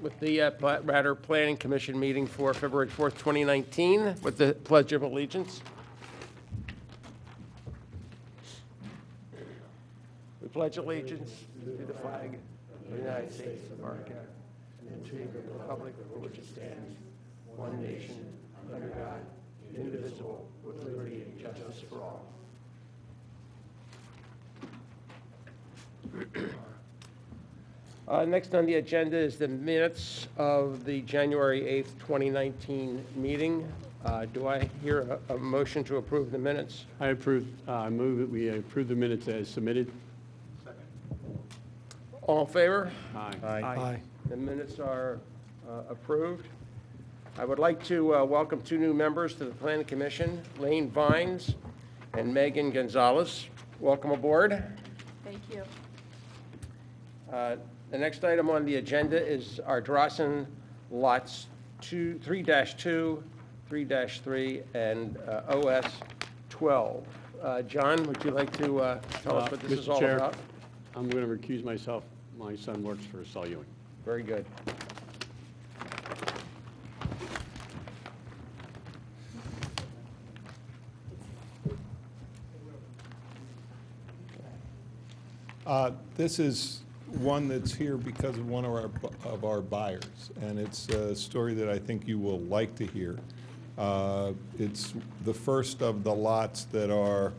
with the Radnor Planning Commission meeting for February 4th, 2019, with the Pledge of Allegiance. We pledge allegiance to the flag of the United States of America and to the republic for which it stands, one nation, under God, indivisible, with liberty and justice for all. Next on the agenda is the minutes of the January 8th, 2019 meeting. Do I hear a motion to approve the minutes? I move that we approve the minutes as submitted. Second. All in favor? Aye. Aye. The minutes are approved. I would like to welcome two new members to the Planning Commission, Lane Vines and Megan Gonzalez. Welcome aboard. Thank you. The next item on the agenda is our Drossen lots 3-2, 3-3, and OS 12. John, would you like to tell us what this is Mr. all Chair, about? I'm going to recuse myself. My son works for Saul Ewing. Very good. This is one that's here because of one of our buyers, and it's a story that I think you will like to hear. It's the first of the lots that are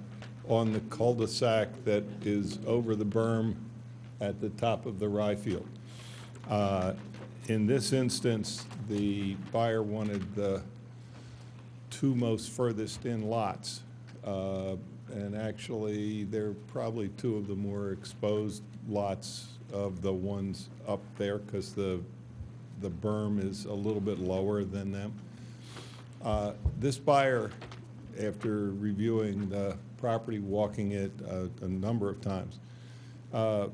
on the cul-de-sac that is over the berm at the top of the rye field. In this instance, the buyer wanted the two most furthest in lots. And actually, they're probably two of the more exposed lots of the ones up there because the berm is a little bit lower than them. This buyer, after reviewing the property, walking it a number of times,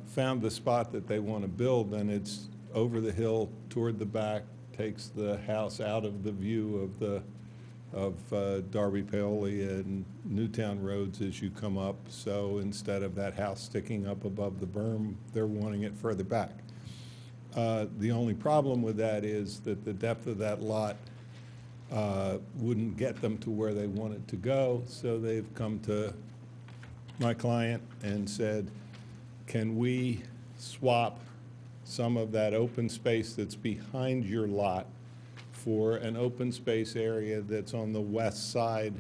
found the spot that they want to build, and it's over the hill toward the back, takes the house out of the view of Darby Paoli and Newtown roads as you come up. So instead of that house sticking up above the berm, they're wanting it further back. The only problem with that is that the depth of that lot wouldn't get them to where they wanted to go. So they've come to my client and said, can we swap some of that open space that's behind your lot for an open space area that's on the west side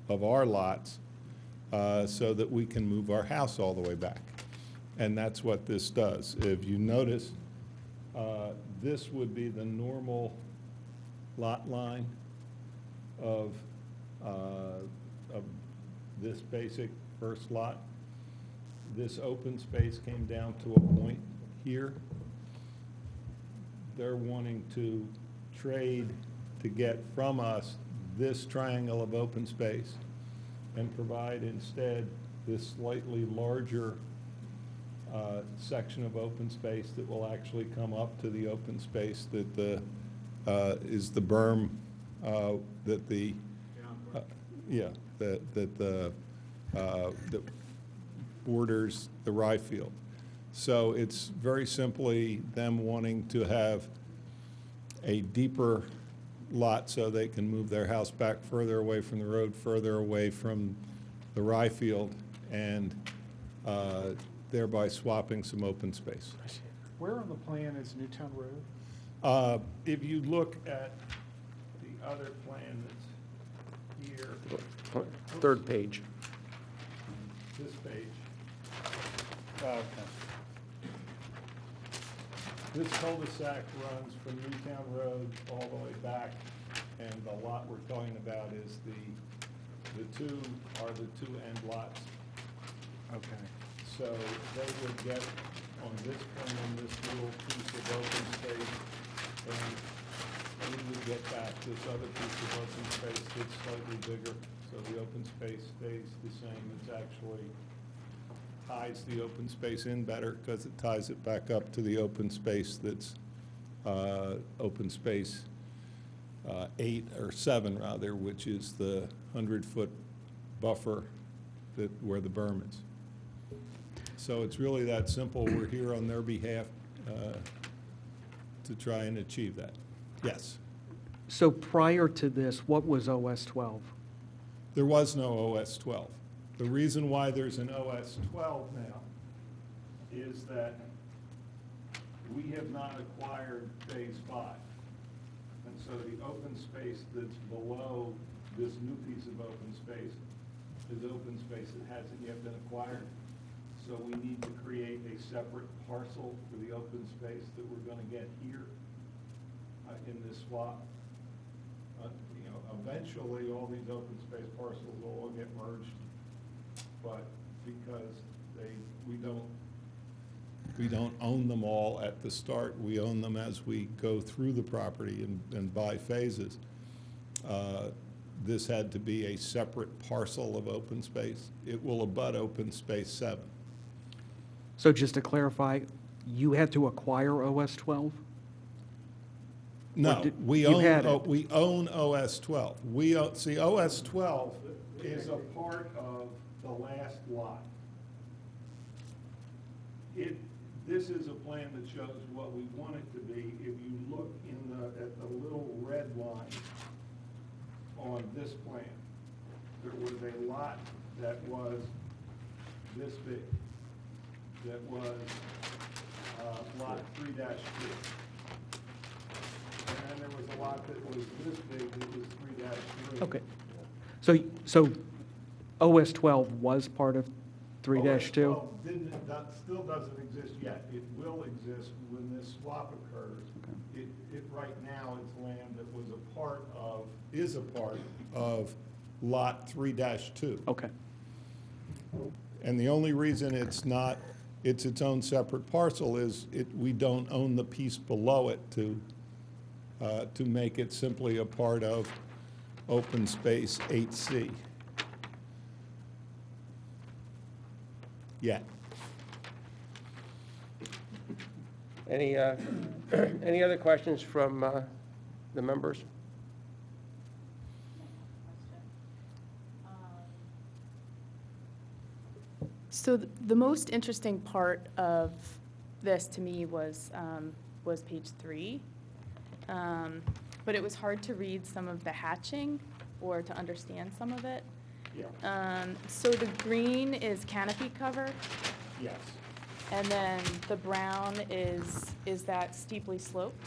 of our lots so that we can move our house all the way back. And that's what this does. If you notice, this would be the normal lot line of this basic first lot. This open space came down to a point here. They're wanting to trade to get from us this triangle of open space and provide instead this slightly larger section of open space that will actually come up to the open space that is the berm that that borders the rye field. So it's very simply them wanting to have a deeper lot so they can move their house back further away from the road, further away from the rye field, and thereby swapping some open space. Where on the plan is Newtown Road? If you look at the other plan that's here, Third page. this page, Okay. this cul-de-sac runs from Newtown Road all the way back, and the lot we're talking about is the two end lots. Okay. So they would get on this plan this little piece of open space, and we would get back this other piece of open space that's slightly bigger. So the open space stays the same. It's actually ties the open space in better because it ties it back up to the open space that's open space 8 or 7 rather, which is the 100-foot buffer where the berm is. So it's really that simple. We're here on their behalf to try and achieve that. Yes. So prior to this, what was OS 12? There was no OS 12. The reason why there's an OS 12 now is that we have not acquired Phase 5. And so the open space that's below this new piece of open space is open space that hasn't yet been acquired. So we need to create a separate parcel for the open space that we're going to get here in this swap. Eventually, all these open space parcels will all get merged, but because we don't own them all at the start, we own them as we go through the property and by phases. This had to be a separate parcel of open space. It will abut open space 7. So just to clarify, you had to acquire OS 12? No, did- we you own, had it. we own OS 12. See, OS 12 is a part of the last lot. This is a plan that shows what we want it to be. If you look at the little red line on this plan, there was a lot that was this big, that was lot 3-2. And then there was a lot that was this big, that was 3-3. Okay. So OS 12 was part of 3-2? OS 12 that still doesn't exist yet. It will exist when this swap occurs. It right now, it's land that was is a part of lot 3-2. Okay. And the only reason it's its own separate parcel is we don't own the piece below it to make it simply a part of open space 8C. Yet. Any other questions from the members? So the most interesting part of this to me was page 3. But it was hard to read some of the hatching or to understand some of it. Yeah. So the green is canopy cover, Yes. and then the brown is that steeply sloped?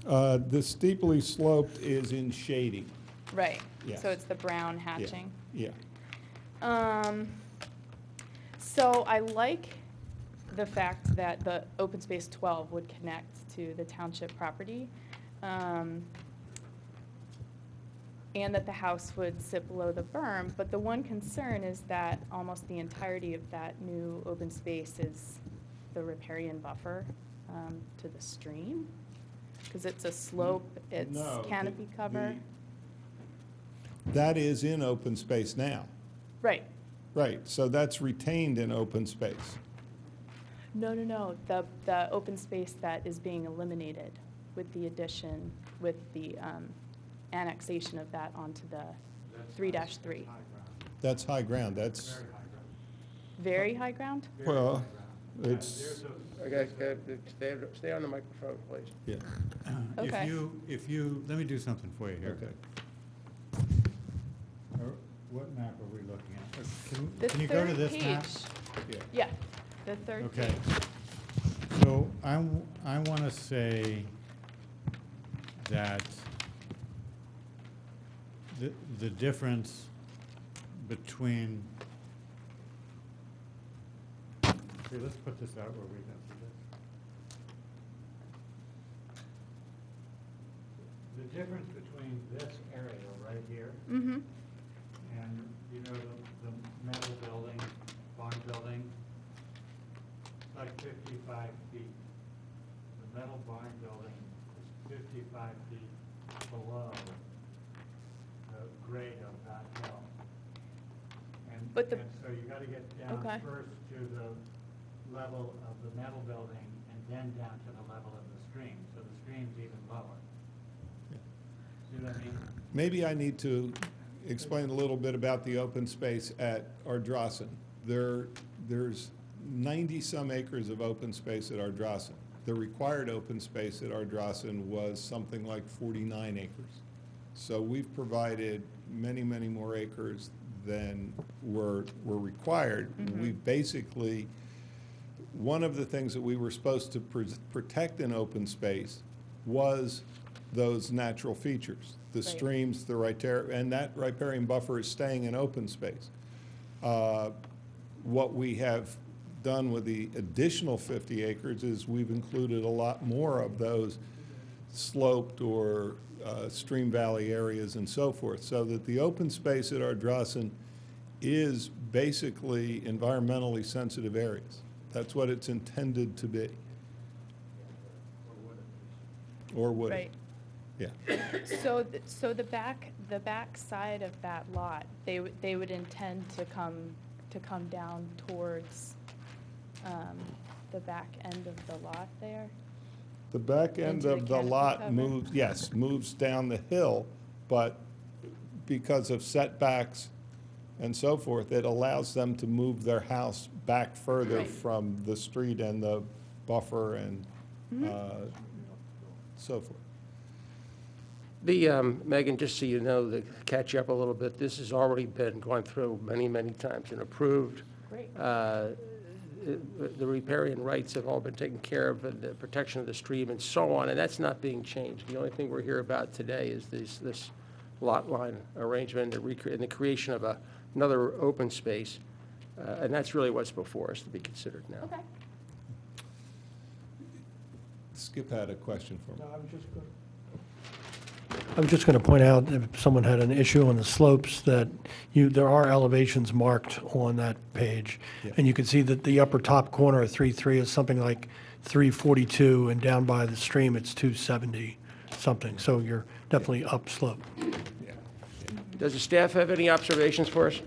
The steeply sloped is in shading. Right. Yes. So it's the brown Yeah. hatching. Yeah. So I like the fact that the open space 12 would connect to the township property, and that the house would sit below the berm. But the one concern is that almost the entirety of that new open space is the riparian buffer to the stream, because it's a slope, it's No, canopy cover. That is in open space now. Right. Right, so that's retained in open space. No. The open space that is being eliminated with the addition, with the annexation of that onto the 3-3. That's high ground, that's, Very high ground? well, it's, Okay, stay on the microphone, please. yeah, Okay. If you, let me do something for you here. okay. What map are we looking at? The Can you go to third this page. map? Yeah, the third Okay. page. So I want to say that the difference between, here, let's put this out where we can see this. The difference between this area right here Mm-hmm. and, you know, the metal building, barn building, it's like 55 feet. The metal barn building is 55 feet below the grade of that hill. But the- And so you gotta get down Okay. first to the level of the metal building and then down to the level of the stream. So the stream's even lower. See what I mean? Maybe I need to explain a little bit about the open space at Ardrossan. There's 90-some acres of open space at Ardrossan. The required open space at Ardrossan was something like 49 acres. So we've provided many, many more acres than were required. We basically, one of the things that we were supposed to protect in open space was those natural features, the Right. streams, the and that riparian buffer is staying in open space. What we have done with the additional 50 acres is we've included a lot more of those sloped or stream valley areas and so forth, so that the open space at Ardrossan is basically environmentally sensitive areas. That's what it's intended to be. Or would it? Right. Yeah. So the back side of that lot, they would intend to come down towards the back end of the lot there? The back end Into the of the canopy lot cover? moves down the hill, but because of setbacks and so forth, it allows them to move their house back further Right. from the street and the buffer and so forth. The, Megan, just so you know, to catch you up a little bit, this has already been gone through many, many times and approved. Great. The riparian rights have all been taken care of, and the protection of the stream and so on, and that's not being changed. The only thing we're here about today is this lot line arrangement and the creation of another open space, and that's really what's before us to be considered now. Okay. Skip had a question for me. I'm just going to point out, if someone had an issue on the slopes, that there are elevations marked on that page. Yeah. And you can see that the upper top corner of 3.3 is something like 342, and down by the stream, it's 270 something. So you're definitely upslope. Yeah. Does the staff have any observations for us?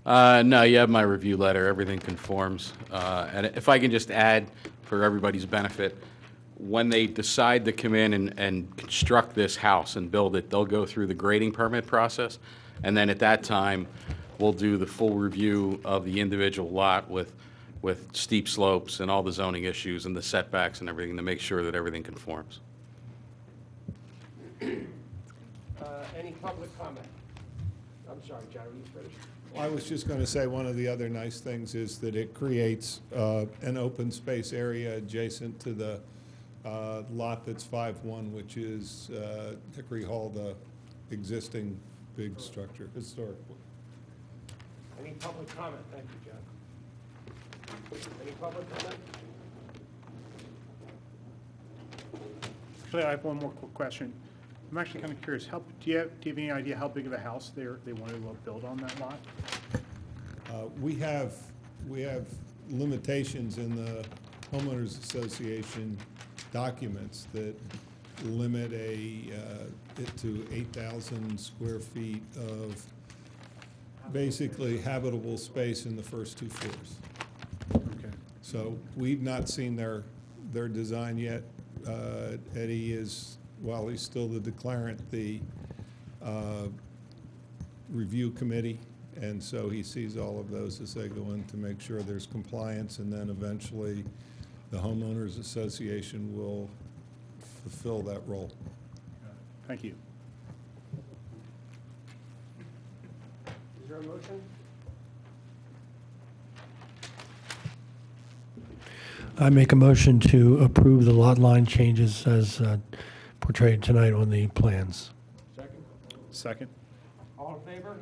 No, you have my review letter. Everything conforms. And if I can just add, for everybody's benefit, when they decide to come in and construct this house and build it, they'll go through the grading permit process. And then at that time, we'll do the full review of the individual lot with steep slopes and all the zoning issues and the setbacks and everything to make sure that everything conforms. Any public comment? I'm sorry, John, are you finished? I was just going to say, one of the other nice things is that it creates an open space area adjacent to the lot that's 5-1, which is Hickory Hall, the existing big structure, historically. Any public comment? Thank you, John. Any public comment? Actually, I have one more quick question. I'm actually kind of curious, do you have any idea how big of a house they wanted to build on that lot? We have limitations in the homeowners association documents that limit it to 8,000 square feet of basically habitable space in the first 2 floors. Okay. So we've not seen their design yet. Eddie is, while he's still the declarant, the review committee, and so he sees all of those as they go in to make sure there's compliance, and then eventually the homeowners association will fulfill that role. Thank you. Is there a motion? I make a motion to approve the lot line changes as portrayed tonight on the plans. Second? Second. All in favor?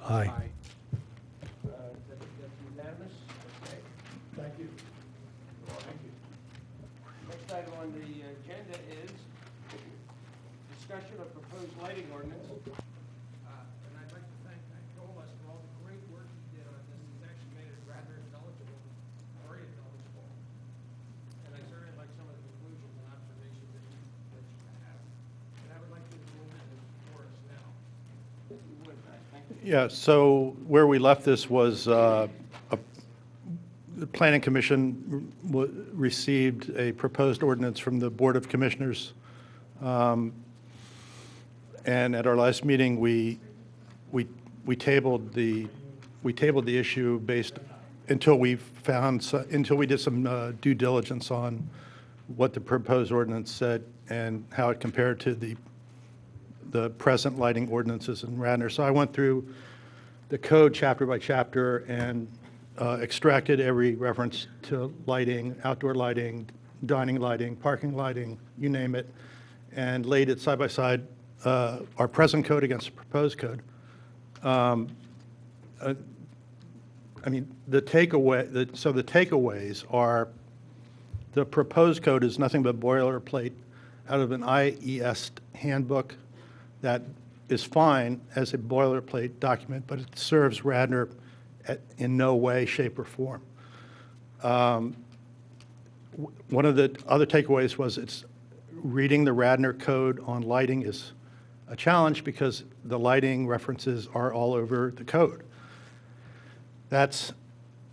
Aye. That's unanimous? Okay. Thank you. Thank you. Next item on the agenda is discussion of proposed lighting ordinance. And I'd like to thank Nicolas for all the great work he did on this. He's actually made it rather intelligible, very intelligible. And I certainly like some of the conclusions and observations that you have. And I would like you to move it for us now. If you would, thank you. Yeah, so where we left this was the Planning Commission received a proposed ordinance from the Board of Commissioners. And at our last meeting, we we tabled the issue until we did some due diligence on what the proposed ordinance said and how it compared to the present lighting ordinances in Radnor. So I went through the code chapter by chapter and extracted every reference to lighting, outdoor lighting, dining lighting, parking lighting, you name it, and laid it side by side, our present code against the proposed code. I mean, the takeaways are the proposed code is nothing but boilerplate out of an IES handbook that is fine as a boilerplate document, but it serves Radnor in no way, shape, or form. One of the other takeaways was reading the Radnor code on lighting is a challenge because the lighting references are all over the code. That's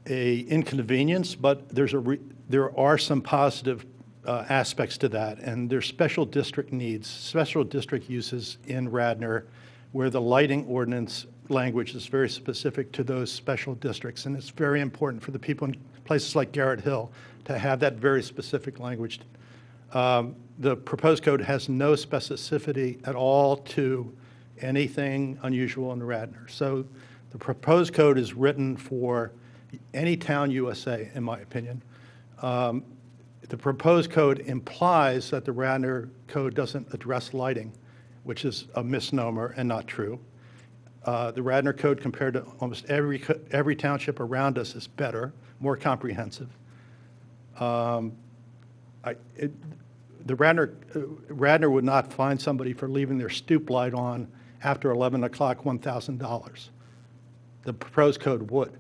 a inconvenience, but there are some positive aspects to that, and there's special district needs, special district uses in Radnor where the lighting ordinance language is very specific to those special districts, and it's very important for the people in places like Garrett Hill to have that very specific language. The proposed code has no specificity at all to anything unusual in Radnor. So the proposed code is written for any town USA, in my opinion. The proposed code implies that the Radnor code doesn't address lighting, which is a misnomer and not true. The Radnor code, compared to almost every township around us, is better, more comprehensive. Radnor would not fine somebody for leaving their stoop light on after 11 o'clock $1,000. The proposed code would.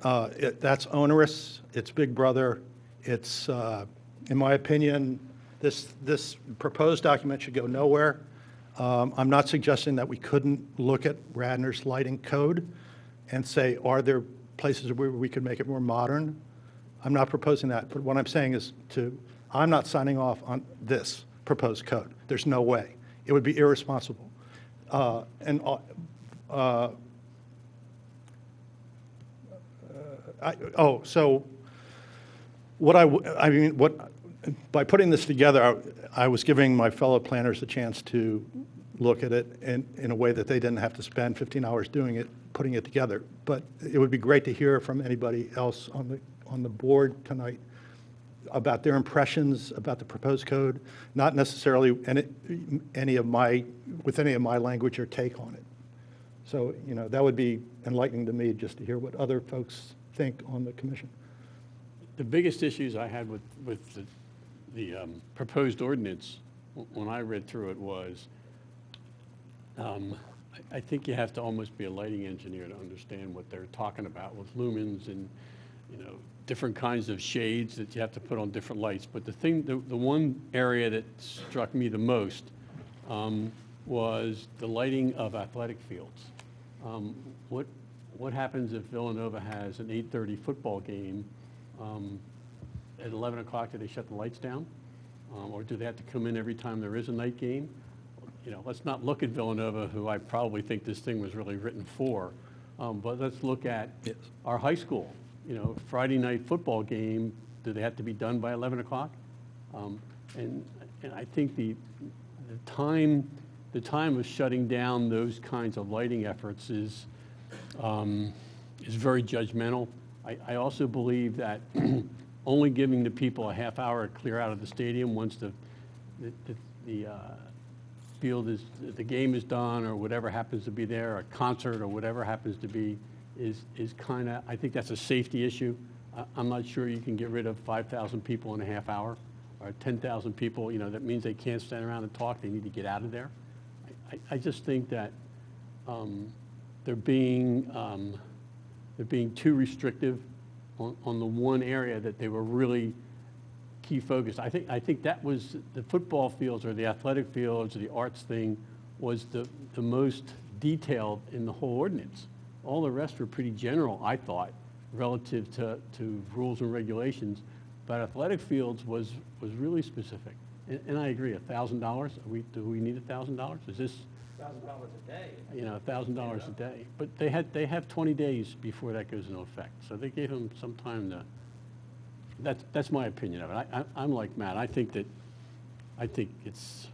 That's onerous. It's Big Brother. It's, in my opinion, this proposed document should go nowhere. I'm not suggesting that we couldn't look at Radnor's lighting code and say, are there places where we could make it more modern? I'm not proposing that, but what I'm saying is I'm not signing off on this proposed code. There's no way. It would be irresponsible. By putting this together, I was giving my fellow planners a chance to look at it in a way that they didn't have to spend 15 hours doing it, putting it together. But it would be great to hear from anybody else on the board tonight about their impressions about the proposed code, not necessarily with any of my language or take on it. So, that would be enlightening to me just to hear what other folks think on the commission. The biggest issues I had with the proposed ordinance, when I read through it, was I think you have to almost be a lighting engineer to understand what they're talking about with lumens and different kinds of shades that you have to put on different lights. But the one area that struck me the most was the lighting of athletic fields. What happens if Villanova has an 8:30 football game? At 11 o'clock, do they shut the lights down? Or do they have to come in every time there is a night game? Let's not look at Villanova, who I probably think this thing was really written for, but let's look at our high school. Friday night football game, do they have to be done by 11 o'clock? And I think the time of shutting down those kinds of lighting efforts is very judgmental. I also believe that only giving the people a half hour to clear out of the stadium once the field the game is done, or whatever happens to be there, a concert or whatever happens to be, is kind of, I think that's a safety issue. I'm not sure you can get rid of 5,000 people in a half hour, or 10,000 people. That means they can't stand around and talk. They need to get out of there. I just think that they're being too restrictive on the one area that they were really key focused. I think that was the football fields or the athletic fields or the arts thing was the most detailed in the whole ordinance. All the rest were pretty general, I thought, relative to rules and regulations. But athletic fields was really specific. And I agree, $1,000. Do we need $1,000? Is this You know, $1,000 a day. But they have 20 days before that goes into effect. So they gave them some time to, that's my opinion of it. I'm like Matt. I think it's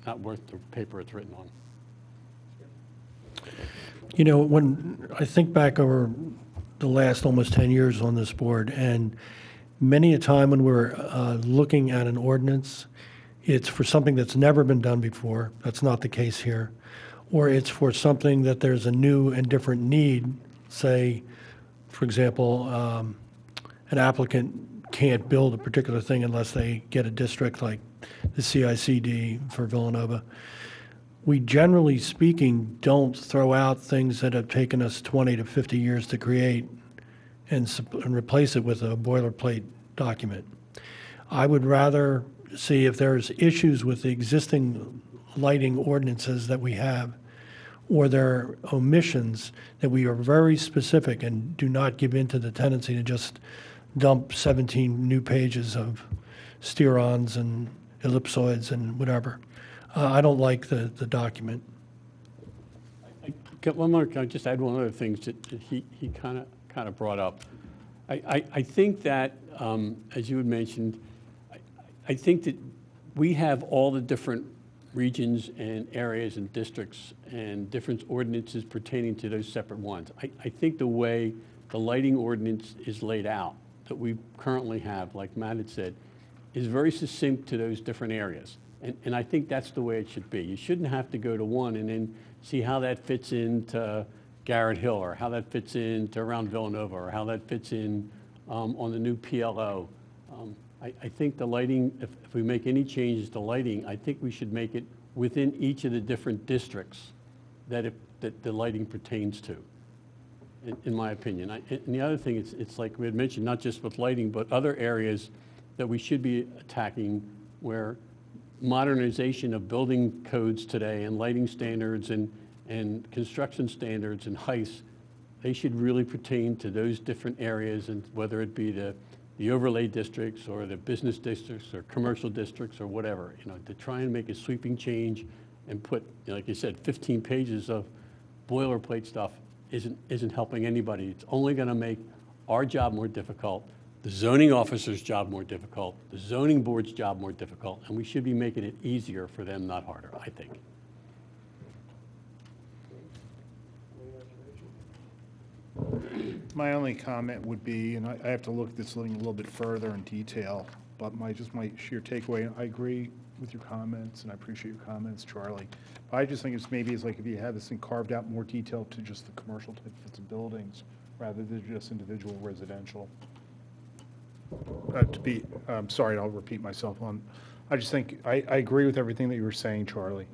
not worth the paper it's written on. You know, when I think back over the last almost 10 years on this board, and many a time when we're looking at an ordinance, it's for something that's never been done before. That's not the case here. Or it's for something that there's a new and different need. Say, for example, an applicant can't build a particular thing unless they get a district like the CICD for Villanova. We, generally speaking, don't throw out things that have taken us 20 to 50 years to create and replace it with a boilerplate document. I would rather see if there's issues with the existing lighting ordinances that we have, or there are omissions, that we are very specific and do not give in to the tendency to just dump 17 new pages of steerons and ellipsoids and whatever. I don't like the document. One more, can I just add one other thing that he kind of brought up? I think that, as you had mentioned, I think that we have all the different regions and areas and districts and different ordinances pertaining to those separate ones. I think the way the lighting ordinance is laid out that we currently have, like Matt had said, is very succinct to those different areas. And I think that's the way it should be. You shouldn't have to go to one and then see how that fits into Garrett Hill, or how that fits into around Villanova, or how that fits in on the new PLO. I think the lighting, if we make any changes to lighting, I think we should make it within each of the different districts that the lighting pertains to, in my opinion. And the other thing, it's like we had mentioned, not just with lighting, but other areas that we should be attacking, where modernization of building codes today and lighting standards and construction standards and heights, they should really pertain to those different areas, and whether it be the overlay districts or the business districts or commercial districts or whatever, you know, to try and make a sweeping change and put, like you said, 15 pages of boilerplate stuff isn't helping anybody. It's only going to make our job more difficult, the zoning officer's job more difficult, the zoning board's job more difficult, and we should be making it easier for them, not harder, I think. My only comment would be, and I have to look at this thing a little bit further in detail, but my sheer takeaway, I agree with your comments, and I appreciate your comments, Charlie. But I just think it's like if you had this thing carved out more detailed to just the commercial types of buildings rather than just individual residential. Sorry, I'll repeat myself I just think, I agree with everything that you were saying, Charlie.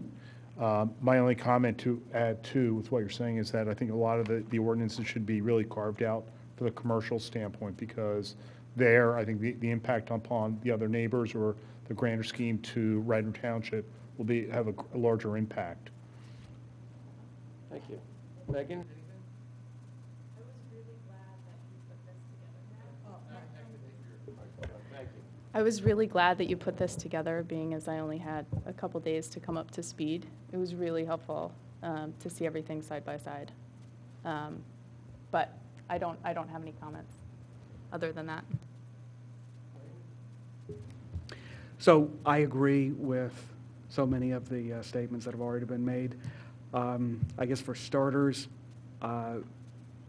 My only comment to add to with what you're saying is that I think a lot of the ordinances should be really carved out for the commercial standpoint, because there, I think the impact upon the other neighbors or the grander scheme to Radnor Township will have a larger impact. Thank you. Megan? I was really glad that you put this together, being as I only had a couple days to come up to speed. It was really helpful to see everything side by side. But I don't have any comments other than that. So I agree with so many of the statements that have already been made. I guess for starters,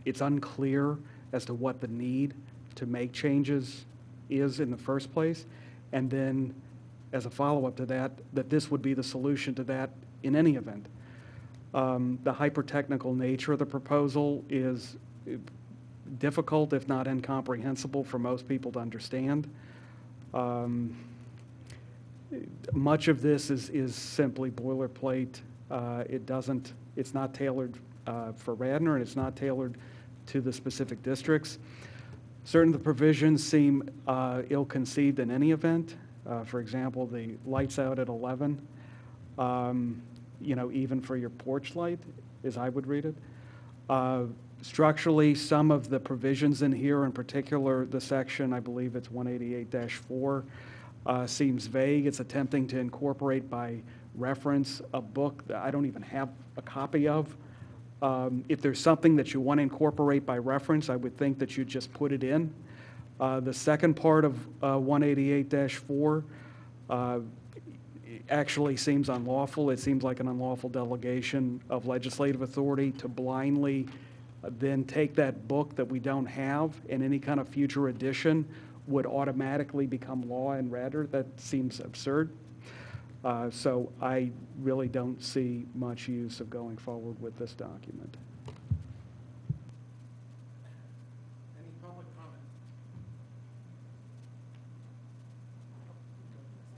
it's unclear as to what the need to make changes is in the first place, and then as a follow-up to that this would be the solution to that in any event. The hyper-technical nature of the proposal is difficult, if not incomprehensible, for most people to understand. Much of this is simply boilerplate. It's not tailored for Radnor, and it's not tailored to the specific districts. Certain of the provisions seem ill-conceived in any event. For example, the lights out at 11, even for your porch light, as I would read it. Structurally, some of the provisions in here, in particular the section, I believe it's 188-4, seems vague. It's attempting to incorporate by reference a book that I don't even have a copy of. If there's something that you want to incorporate by reference, I would think that you just put it in. The second part of 188-4 actually seems unlawful. It seems like an unlawful delegation of legislative authority to blindly then take that book that we don't have, and any kind of future edition would automatically become law in Radnor. That seems absurd. So I really don't see much use of going forward with this document. Any public comment?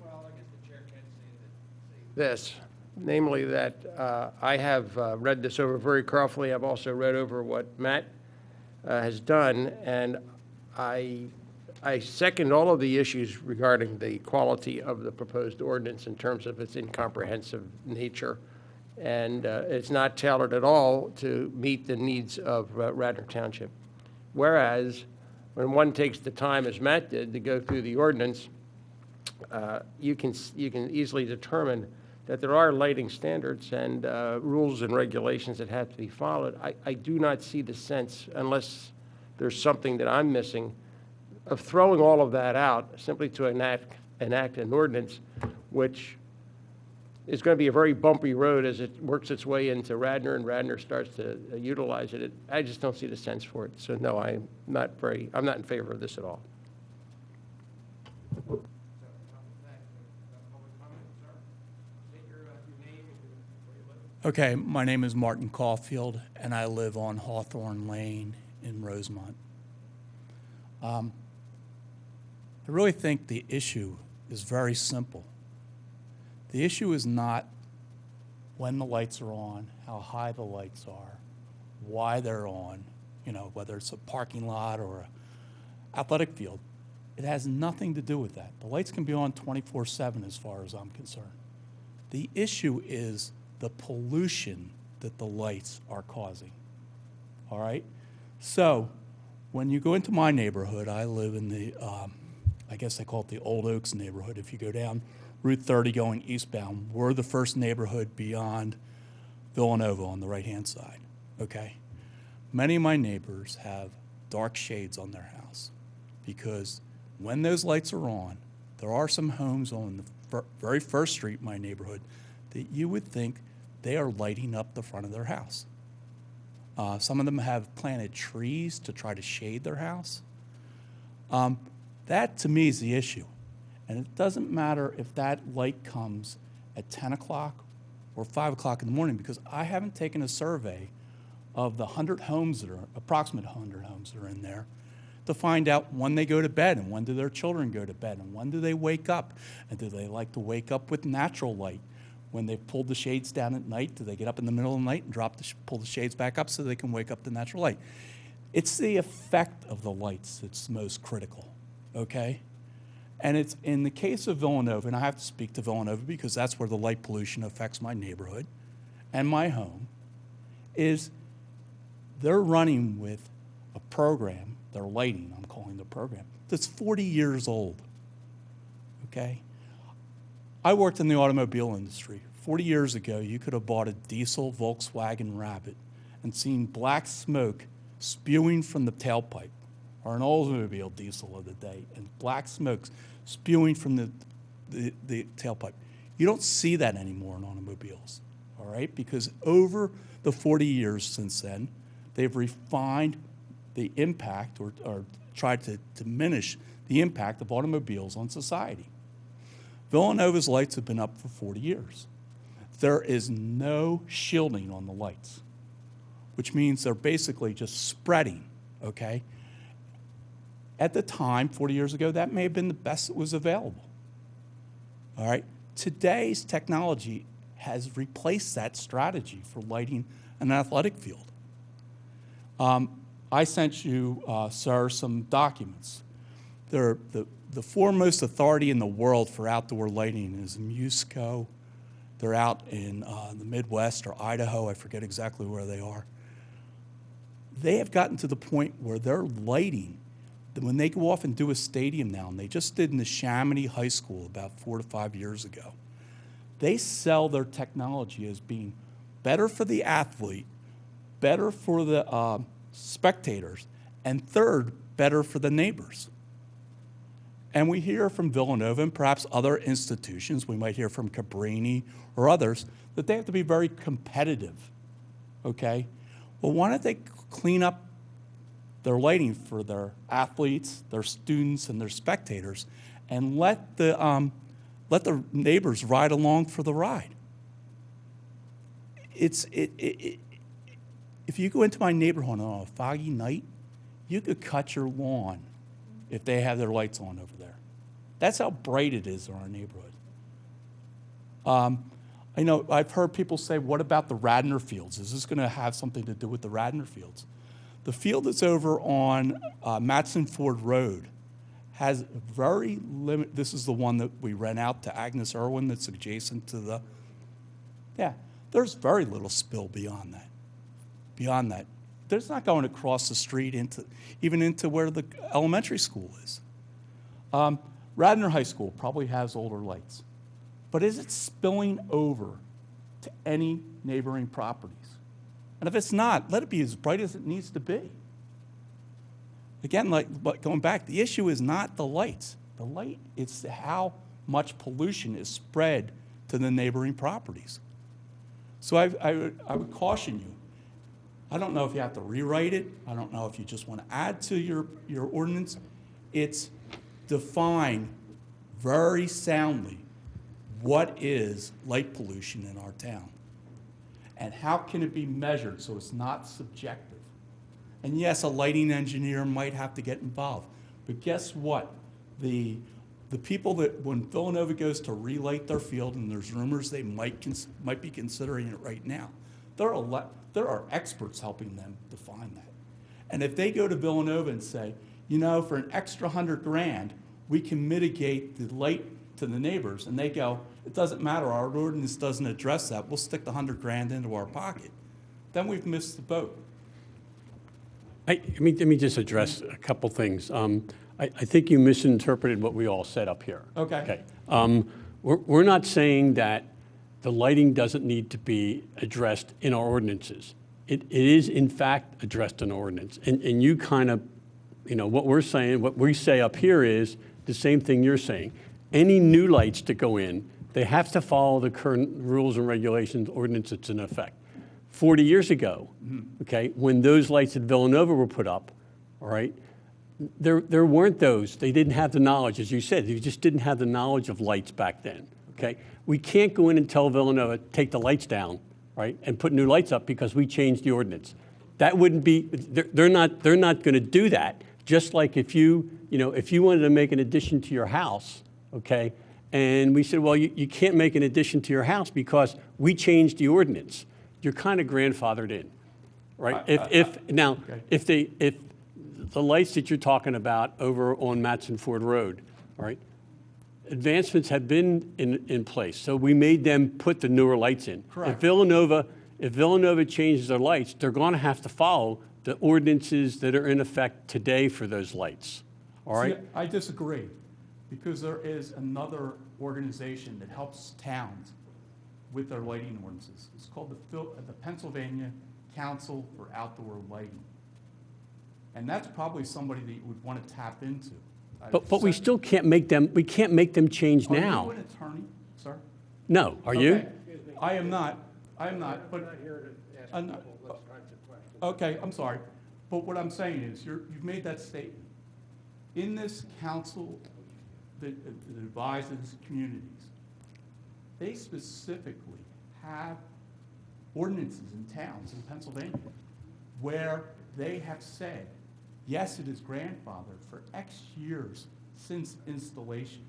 Well, I guess the chair can't say This, namely that I have read this over very carefully. I've also read over what Matt has done, and I second all of the issues regarding the quality of the proposed ordinance in terms of its incomprehensive nature. And it's not tailored at all to meet the needs of Radnor Township. Whereas, when one takes the time, as Matt did, to go through the ordinance, you can easily determine that there are lighting standards and rules and regulations that have to be followed. I do not see the sense, unless there's something that I'm missing, of throwing all of that out simply to enact an ordinance, which is going to be a very bumpy road as it works its way into Radnor and Radnor starts to utilize it. I just don't see the sense for it. So no, I'm not in favor of this at all. Okay, my name is Martin Caulfield, and I live on Hawthorne Lane in Rosemont. I really think the issue is very simple. The issue is not when the lights are on, how high the lights are, why they're on, whether it's a parking lot or an athletic field. It has nothing to do with that. The lights can be on 24/7 as far as I'm concerned. The issue is the pollution that the lights are causing. All right? So when you go into my neighborhood, I live in the, I guess they call it the Old Oaks neighborhood. If you go down Route 30 going eastbound, we're the first neighborhood beyond Villanova on the right-hand side, okay? Many of my neighbors have dark shades on their house because when those lights are on, there are some homes on the very first street in my neighborhood that you would think they are lighting up the front of their house. Some of them have planted trees to try to shade their house. That, to me, is the issue. And it doesn't matter if that light comes at 10 o'clock or 5 o'clock in the morning, because I haven't taken a survey of the approximate 100 homes that are in there to find out when they go to bed and when do their children go to bed and when do they wake up. And do they like to wake up with natural light? When they've pulled the shades down at night, do they get up in the middle of the night and pull the shades back up so they can wake up to natural light? It's the effect of the lights that's most critical, okay? And it's in the case of Villanova, and I have to speak to Villanova because that's where the light pollution affects my neighborhood and my home, is they're running with a program, their lighting, I'm calling the program, that's 40 years old, okay? I worked in the automobile industry. 40 years ago, you could have bought a diesel Volkswagen Rabbit and seen black smoke spewing from the tailpipe, or an Oldsmobile diesel of the day, and black smoke spewing from the tailpipe. You don't see that anymore in automobiles, all right? Because over the 40 years since then, they've refined the impact or tried to diminish the impact of automobiles on society. Villanova's lights have been up for 40 years. There is no shielding on the lights, which means they're basically just spreading, okay? At the time, 40 years ago, that may have been the best that was available, all right? Today's technology has replaced that strategy for lighting an athletic field. I sent you, sir, some documents. They're the foremost authority in the world for outdoor lighting is MUSCO. They're out in the Midwest or Idaho. I forget exactly where they are. They have gotten to the point where they're lighting, when they go off and do a stadium now, and they just did in the Chamonix High School about 4 to 5 years ago, They sell their technology as being better for the athlete, better for the spectators, and third, better for the neighbors. And we hear from Villanova and perhaps other institutions, we might hear from Cabrini or others, that they have to be very competitive, okay? Well, why don't they clean up their lighting for their athletes, their students, and their spectators, and let the neighbors ride along for the ride? If you go into my neighborhood on a foggy night, you could cut your lawn if they have their lights on over there. That's how bright it is in our neighborhood. I know I've heard people say, what about the Radnor fields? Is this going to have something to do with the Radnor fields? The field that's over on Matson Ford Road has very limited, this is the one that we rent out to Agnes Irwin that's adjacent to the, yeah, there's very little spill beyond that. Beyond that. There's not going across the street even into where the elementary school is. Radnor High School probably has older lights, but is it spilling over to any neighboring properties? And if it's not, let it be as bright as it needs to be. Again, but going back, the issue is not the lights. The light, it's how much pollution is spread to the neighboring properties. So I would caution you. I don't know if you have to rewrite it. I don't know if you just want to add to your ordinance. It's define very soundly what is light pollution in our town and how can it be measured so it's not subjective. And yes, a lighting engineer might have to get involved, but guess what? The people that, when Villanova goes to relight their field, and there's rumors they might be considering it right now, there are experts helping them define that. And if they go to Villanova and say, you know, for an extra $100,000, we can mitigate the light to the neighbors, and they go, it doesn't matter, our ordinance doesn't address that, we'll stick the $100,000 into our pocket, then we've missed the boat. Let me just address a couple things. I think you misinterpreted what we all said up here. Okay. We're not saying that the lighting doesn't need to be addressed in our ordinances. It is, in fact, addressed in ordinance. And you kind of, you know, what we're saying, what we say up here is the same thing you're saying. Any new lights that go in, they have to follow the current rules and regulations ordinance that's in effect. 40 years ago, okay, when those lights at Villanova were put up, all right, there weren't those. They didn't have the knowledge, as you said. You just didn't have the knowledge of lights back then, okay? We can't go in and tell Villanova, take the lights down, right, and put new lights up because we changed the ordinance. That wouldn't be, they're not going to do that. Just like if you wanted to make an addition to your house, okay, and we said, well, you can't make an addition to your house because we changed the ordinance. You're kind of grandfathered in, right? If the lights that you're talking about over on Matson Ford Road, all right, advancements have been in place, so we made them put the newer lights in. Correct. If Villanova changes their lights, they're going to have to follow the ordinances that are in effect today for those lights, all right? See, I disagree, because there is another organization that helps towns with their lighting ordinances. It's called the Pennsylvania Council for Outdoor Lighting. And that's probably somebody that you would want to tap into. But we still can't make them, change now. Are you an attorney, sir? No, are you? Okay. I am not, but. I'm not. Okay, I'm sorry. But what I'm saying is, you've made that statement. In this council that advises communities, they specifically have ordinances in towns in Pennsylvania where they have said, yes, it is grandfathered for X years since installation.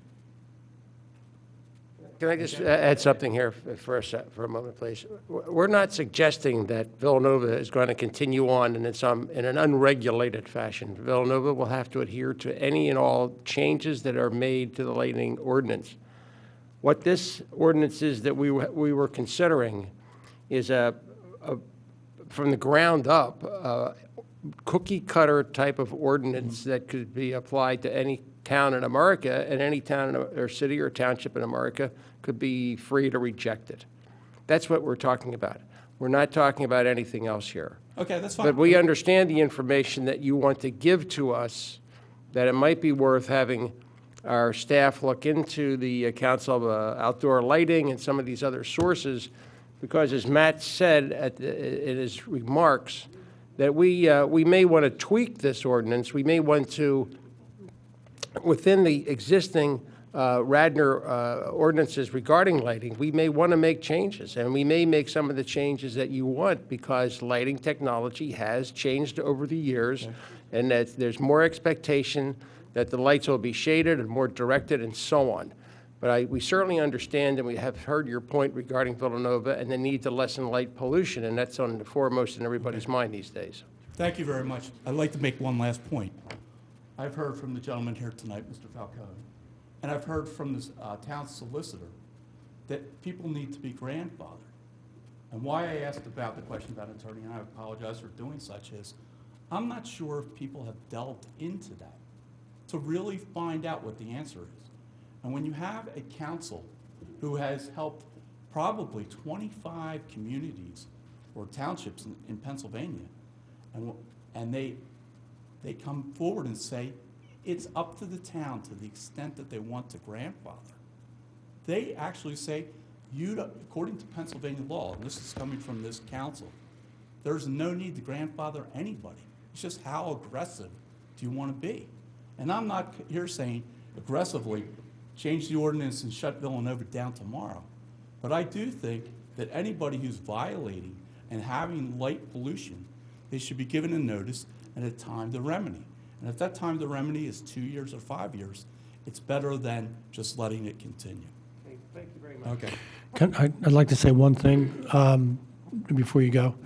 Can I just add something here for a moment, please? We're not suggesting that Villanova is going to continue on in an unregulated fashion. Villanova will have to adhere to any and all changes that are made to the lighting ordinance. What this ordinance is that we were considering is from the ground up cookie cutter type of ordinance that could be applied to any town in America, and any town or city or township in America could be free to reject it. That's what we're talking about. We're not talking about anything else here. Okay, that's fine. But we understand the information that you want to give to us, that it might be worth having our staff look into the Council of Outdoor Lighting and some of these other sources, because as Matt said in his remarks, that we may want to tweak this ordinance. We may want to, within the existing Radnor ordinances regarding lighting, we may want to make changes, and we may make some of the changes that you want, because lighting technology has changed over the years, and that there's more expectation that the lights will be shaded and more directed and so on. But we certainly understand, and we have heard your point regarding Villanova and the need to lessen light pollution, and that's on the foremost in everybody's mind these days. Thank you very much. I'd like to make one last point. I've heard from the gentleman here tonight, Mr. Falcone, and I've heard from the town solicitor that people need to be grandfathered. And why I asked about the question about attorney, and I apologize for doing such, is I'm not sure if people have delved into that to really find out what the answer is. And when you have a council who has helped probably 25 communities or townships in Pennsylvania, and they come forward and say, it's up to the town to the extent that they want to grandfather. They actually say, according to Pennsylvania law, and this is coming from this council, there's no need to grandfather anybody. It's just how aggressive do you want to be? And I'm not here saying aggressively change the ordinance and shut Villanova down tomorrow. But I do think that anybody who's violating and having light pollution, they should be given a notice and a time to remedy. And if that time to remedy is 2 years or 5 years, it's better than just letting it continue. Thank you very much. Okay. I'd like to say one thing before you go.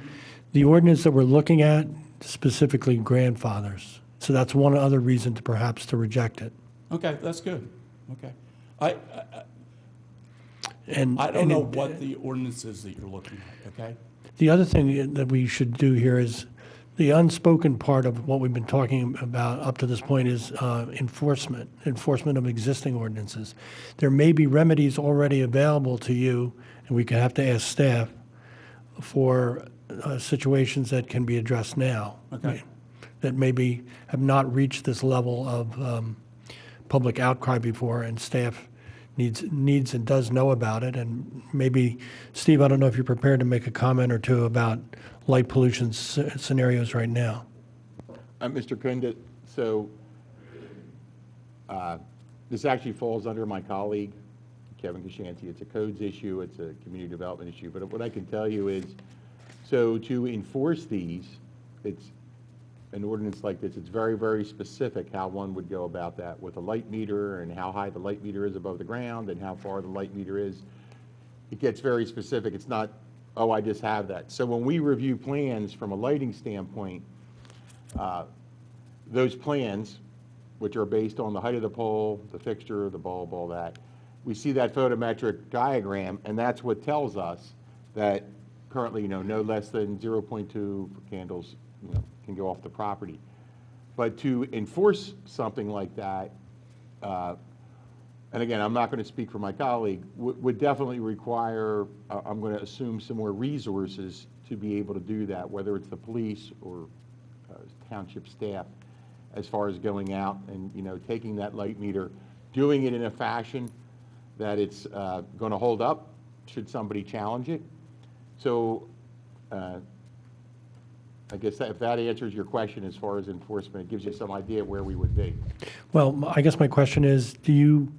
The ordinance that we're looking at specifically grandfathers. So that's one other reason to perhaps to reject it. Okay, that's good. Okay. I And don't know what the ordinance is that you're looking at, okay? The other thing that we should do here is the unspoken part of what we've been talking about up to this point is enforcement of existing ordinances. There may be remedies already available to you, and we could have to ask staff for situations that can be addressed now. Okay. That maybe have not reached this level of public outcry before, and staff needs and does know about it. And maybe, Steve, I don't know if you're prepared to make a comment or two about light pollution scenarios right now. Mr. Kunda, so this actually falls under my colleague, Kevin Kashanti. It's a codes issue, it's a community development issue, but what I can tell you is, so to enforce these, it's an ordinance like this, it's very, very specific how one would go about that with a light meter and how high the light meter is above the ground and how far the light meter is. It gets very specific. It's not, oh, I just have that. So when we review plans from a lighting standpoint, those plans, which are based on the height of the pole, the fixture, the bulb, all that, we see that photometric diagram, and that's what tells us that currently, no less than 0.2 for candles, can go off the property. But to enforce something like that, and again, I'm not going to speak for my colleague, would definitely require, I'm going to assume, some more resources to be able to do that, whether it's the police or township staff, as far as going out and taking that light meter, doing it in a fashion that it's going to hold up should somebody challenge it. So I guess if that answers your question as far as enforcement, it gives you some idea where we would be. Well, I guess my question is, do you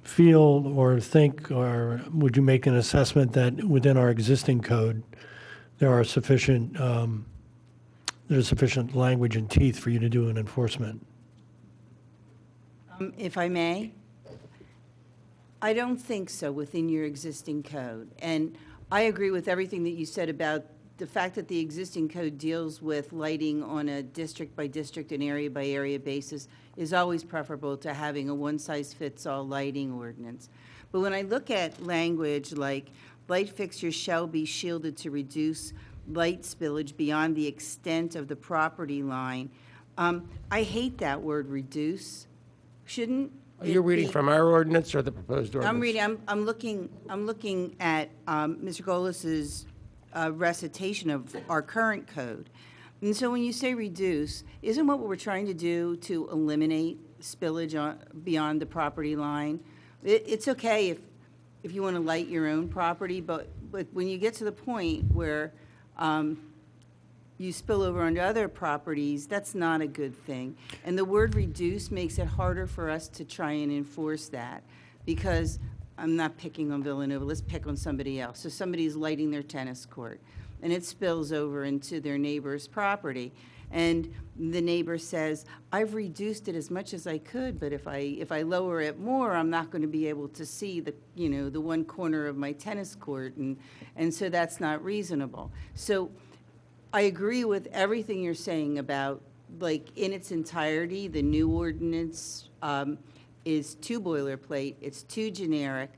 feel or think, or would you make an assessment that within our existing code, there's sufficient language and teeth for you to do an enforcement? If I may, I don't think so within your existing code. And I agree with everything that you said about the fact that the existing code deals with lighting on a district-by-district and area-by-area basis is always preferable to having a one-size-fits-all lighting ordinance. But when I look at language like light fixtures shall be shielded to reduce light spillage beyond the extent of the property line. I hate that word reduce. Shouldn't Are you it reading be- from our ordinance or the proposed ordinance? I'm reading, I'm looking at Mr. Golis's recitation of our current code. And so when you say reduce, isn't what we're trying to do to eliminate spillage beyond the property line? It's okay if you want to light your own property, but when you get to the point where you spill over onto other properties, that's not a good thing. And the word reduce makes it harder for us to try and enforce that, because I'm not picking on Villanova, let's pick on somebody else. So somebody's lighting their tennis court, and it spills over into their neighbor's property. And the neighbor says, I've reduced it as much as I could, but if I lower it more, I'm not going to be able to see the one corner of my tennis court, and so that's not reasonable. So I agree with everything you're saying about, like, in its entirety, the new ordinance is too boilerplate, it's too generic,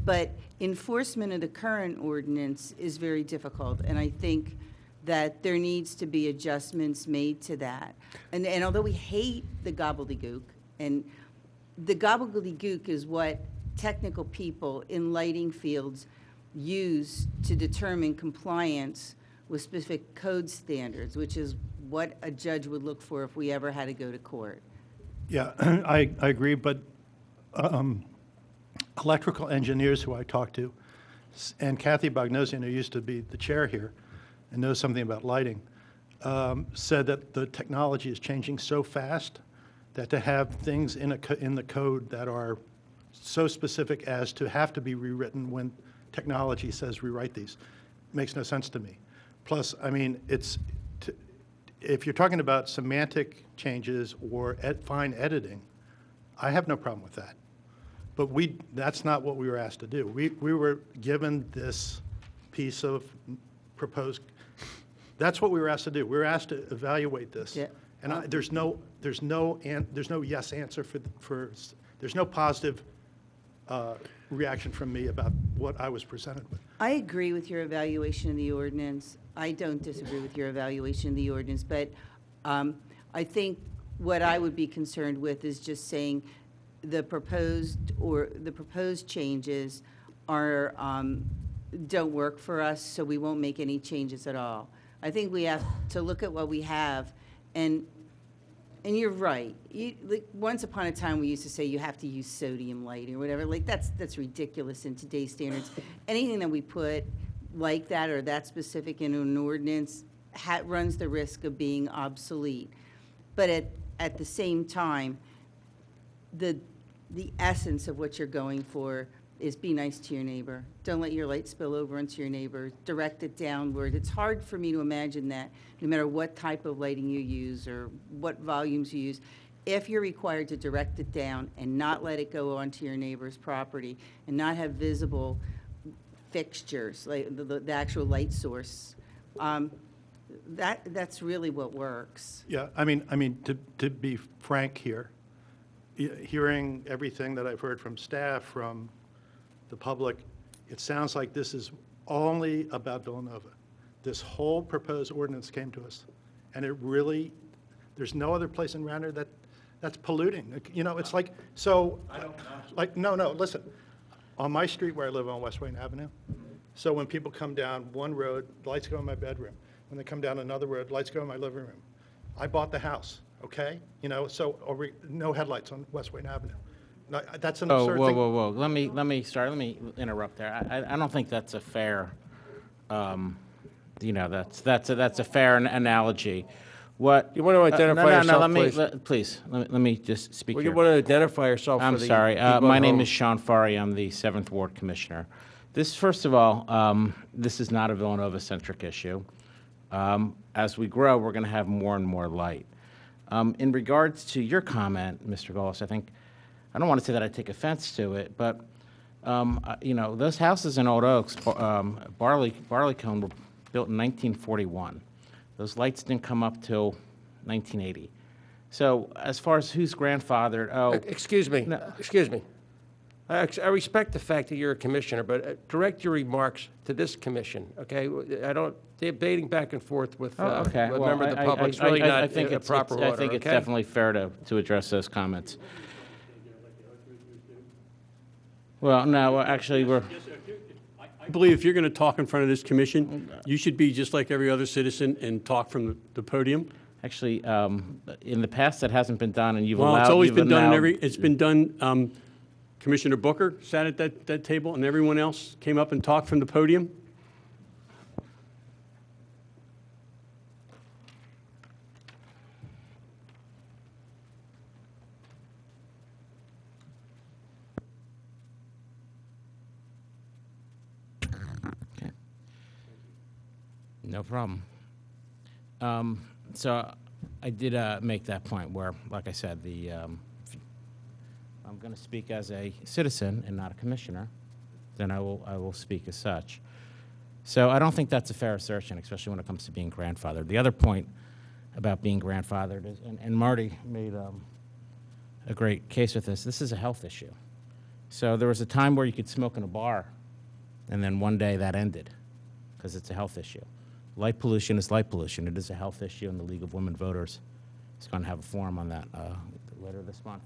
but enforcement of the current ordinance is very difficult, and I think that there needs to be adjustments made to that. And although we hate the gobbledygook, and the gobbledygook is what technical people in lighting fields use to determine compliance with specific code standards, which is what a judge would look for if we ever had to go to court. Yeah, I agree, but electrical engineers who I talked to, and Kathy Bognosian, who used to be the chair here and knows something about lighting, said that the technology is changing so fast that to have things in the code that are so specific as to have to be rewritten when technology says rewrite these makes no sense to me. Plus, I mean, if you're talking about semantic changes or fine editing, I have no problem with that. But that's not what we were asked to do. We were given this piece of proposed, that's what we were asked to do. We were asked to evaluate this. Yeah. And there's no yes answer there's no positive reaction from me about what I was presented with. I agree with your evaluation of the ordinance. I don't disagree with your evaluation of the ordinance, but I think what I would be concerned with is just saying the proposed changes are, don't work for us, so we won't make any changes at all. I think we have to look at what we have, and you're right. Like, once upon a time, we used to say you have to use sodium lighting or whatever. Like, that's ridiculous in today's standards. Anything that we put like that or that specific in an ordinance runs the risk of being obsolete. But at the same time, the essence of what you're going for is be nice to your neighbor. Don't let your light spill over into your neighbor. Direct it downward. It's hard for me to imagine that no matter what type of lighting you use or what volumes you use, if you're required to direct it down and not let it go onto your neighbor's property and not have visible fixtures, like the actual light source, that's really what works. Yeah, I mean, to be frank here, hearing everything that I've heard from staff, from the public, it sounds like this is only about Villanova. This whole proposed ordinance came to us, and it really, there's no other place in Radnor that's polluting. You know, it's like, so, like, no, listen. On my street where I live on West Wayne Avenue, so when people come down one road, lights go in my bedroom. When they come down another road, lights go in my living room. I bought the house, okay? You know, so no headlights on West Wayne Avenue. No, that's an absurd thing. Whoa. Let me interrupt there. I don't think that's a fair, that's a fair analogy. What? You want to identify yourself, please. Let me just speak Well, here. you want to identify yourself I'm for the sorry. people at My name home. is Sean Farry. I'm the 7th Ward Commissioner. This, first of all, this is not a Villanova-centric issue. As we grow, we're going to have more and more light. In regards to your comment, Mr. Gullis, I don't want to say that I take offense to it, but those houses in Old Oaks, Barleycone, were built in 1941. Those lights didn't come up till 1980. So as far as who's grandfathered, Excuse me. No. Excuse me. I respect the fact that you're a commissioner, but direct your remarks to this commission, okay? I don't, debating back and forth with a member of the public is really not a proper order, I think it's okay? definitely fair to address those comments. Well, no, actually, I believe if you're going to talk in front of this commission, you should be just like every other citizen and talk from the podium. actually, in the past, that hasn't been done, and you've Well, allowed... it's always you've been done in allowed- it's been done, Commissioner Booker sat at that table, and everyone else came up and talked from the podium. No problem. So I did make that point where, like I said, I'm going to speak as a citizen and not a commissioner, then I will speak as such. So I don't think that's a fair assertion, especially when it comes to being grandfathered. The other point about being grandfathered is, and Marty made a great case with this is a health issue. So there was a time where you could smoke in a bar, and then one day that ended because it's a health issue. Light pollution is light pollution. It is a health issue, and the League of Women Voters is going to have a forum on that later this month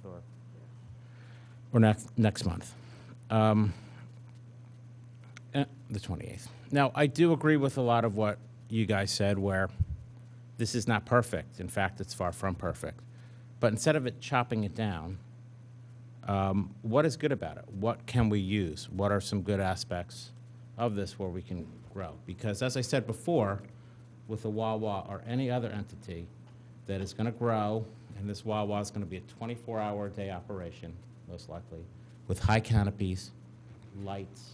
or next month, the 28th. Now, I do agree with a lot of what you guys said, where this is not perfect. In fact, it's far from perfect. But instead of chopping it down, what is good about it? What can we use? What are some good aspects of this where we can grow? Because as I said before, with a Wawa or any other entity that is going to grow, and this Wawa is going to be a 24-hour-a-day operation, most likely, with high canopies, lights,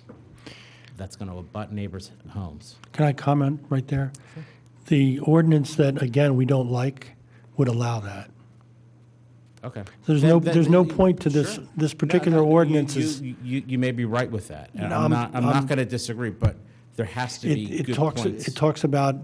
that's going to abut neighbors' homes. Can I comment right there? Sure. The ordinance that, again, we don't like would allow that. Okay. There's no point to this, sure. This particular ordinance is... You may be right with that. And No, I'm not going to disagree, but there has to be good points. It talks about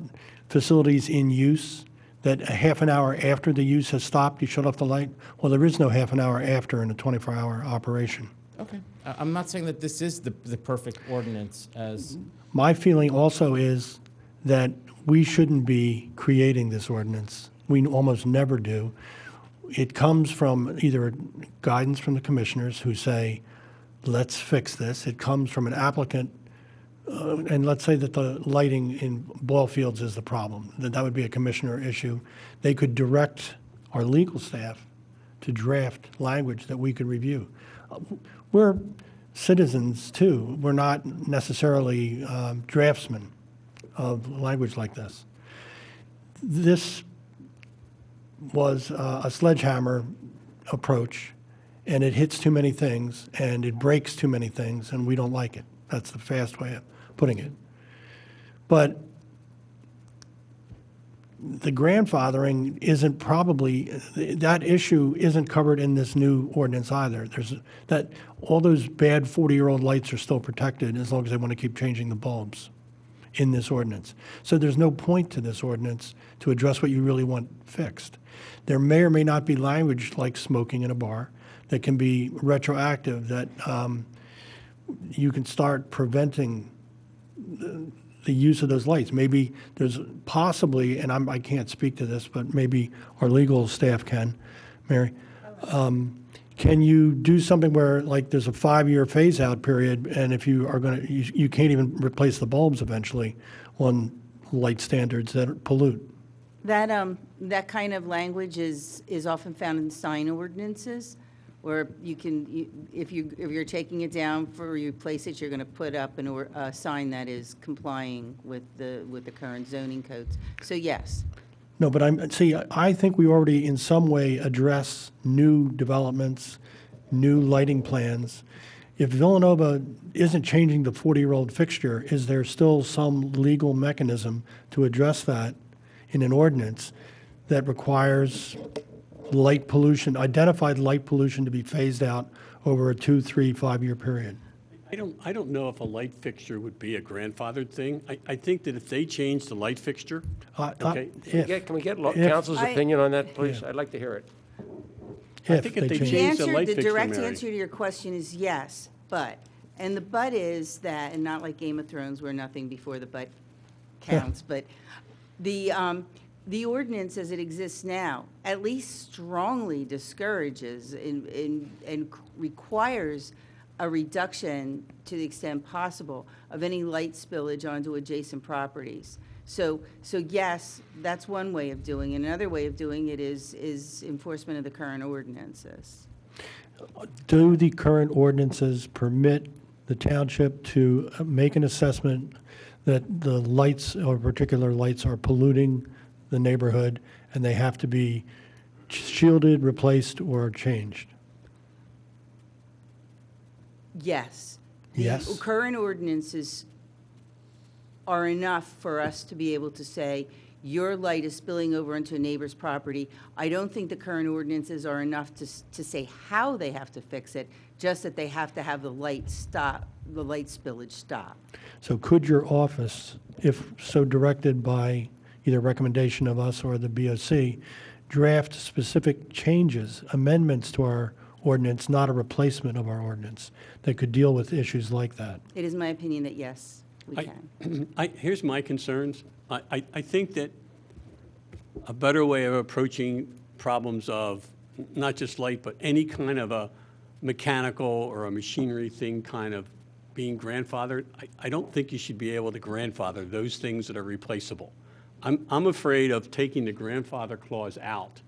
facilities in use, that a half an hour after the use has stopped, you shut off the light. Well, there is no half an hour after in a 24-hour operation. Okay. I'm not saying that this is the perfect ordinance as... My feeling also is that we shouldn't be creating this ordinance. We almost never do. It comes from either guidance from the commissioners who say, let's fix this. It comes from an applicant, and let's say that the lighting in ball fields is the problem. That would be a commissioner issue. They could direct our legal staff to draft language that we could review. We're citizens, too. We're not necessarily draftsmen of language like this. This was a sledgehammer approach, and it hits too many things, and it breaks too many things, and we don't like it. That's the fast way of putting it. But the grandfathering isn't probably, that issue isn't covered in this new ordinance either. All those bad 40-year-old lights are still protected as long as they want to keep changing the bulbs in this ordinance. So there's no point to this ordinance to address what you really want fixed. There may or may not be language like smoking in a bar that can be retroactive, that you can start preventing the use of those lights. Maybe there's possibly, and I can't speak to this, but maybe our legal staff can, Mary. Can you do something where, like, there's a 5-year phase-out period, and if you are going to, you can't even replace the bulbs eventually on light standards that pollute? That kind of language is often found in sign ordinances, where you can, if you're taking it down for replace it, you're going to put up a sign that is complying with the current zoning codes. So yes. No, but I think we already in some way address new developments, new lighting plans. If Villanova isn't changing the 40-year-old fixture, is there still some legal mechanism to address that in an ordinance that requires light pollution, identified light pollution to be phased out over a 2, 3, 5-year period? I don't know if a light fixture would be a grandfathered thing. I think that if they change the light fixture, okay. Can we get council's opinion on that, please? I'd like to hear it. I think if they change the light fixture, the direct Mary. answer to your question is yes. And the but is that, and not like Game of Thrones where nothing before the but counts, but the ordinance as it exists now at least strongly discourages and requires a reduction to the extent possible of any light spillage onto adjacent properties. So yes, that's one way of doing it. Another way of doing it is enforcement of the current ordinances. Do the current ordinances permit the township to make an assessment that the lights or particular lights are polluting the neighborhood and they have to be shielded, replaced, or changed? Yes. Yes. The current ordinances are enough for us to be able to say, your light is spilling over into a neighbor's property. I don't think the current ordinances are enough to say how they have to fix it, just that they have to have the light stop, the light spillage stop. So could your office, if so directed by either recommendation of us or the BOC, draft specific changes, amendments to our ordinance, not a replacement of our ordinance, that could deal with issues like that? It is my opinion that yes, we can. Here's my concerns. I think that a better way of approaching problems of not just light, but any kind of a mechanical or a machinery thing kind of being grandfathered, I don't think you should be able to grandfather those things that are replaceable. I'm afraid of taking the grandfather clause out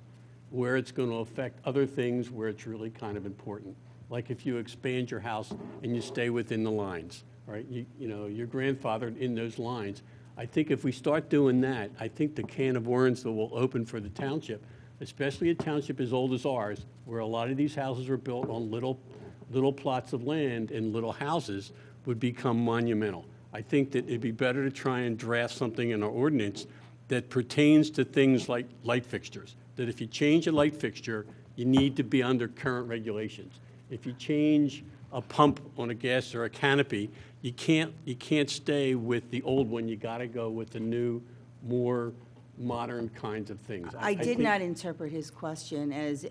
where it's going to affect other things where it's really kind of important. Like if you expand your house and you stay within the lines, right? You know, you're grandfathered in those lines. I think if we start doing that, I think the can of worms that will open for the township, especially a township as old as ours, where a lot of these houses were built on little plots of land and little houses, would become monumental. I think that it'd be better to try and draft something in our ordinance that pertains to things like light fixtures, that if you change a light fixture, you need to be under current regulations. If you change a pump on a gas or a canopy, you can't stay with the old one. You got to go with the new, more modern kinds of things. I did not interpret his question as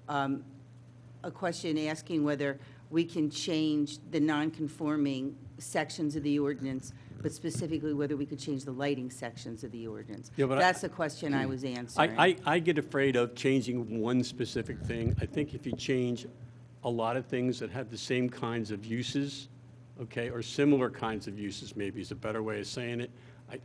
a question asking whether we can change the non-conforming sections of the ordinance, but specifically whether we could change the lighting sections of the ordinance. Yeah, but that's the question I was answering. I get afraid of changing one specific thing. I think if you change a lot of things that have the same kinds of uses, okay, or similar kinds of uses maybe is a better way of saying it,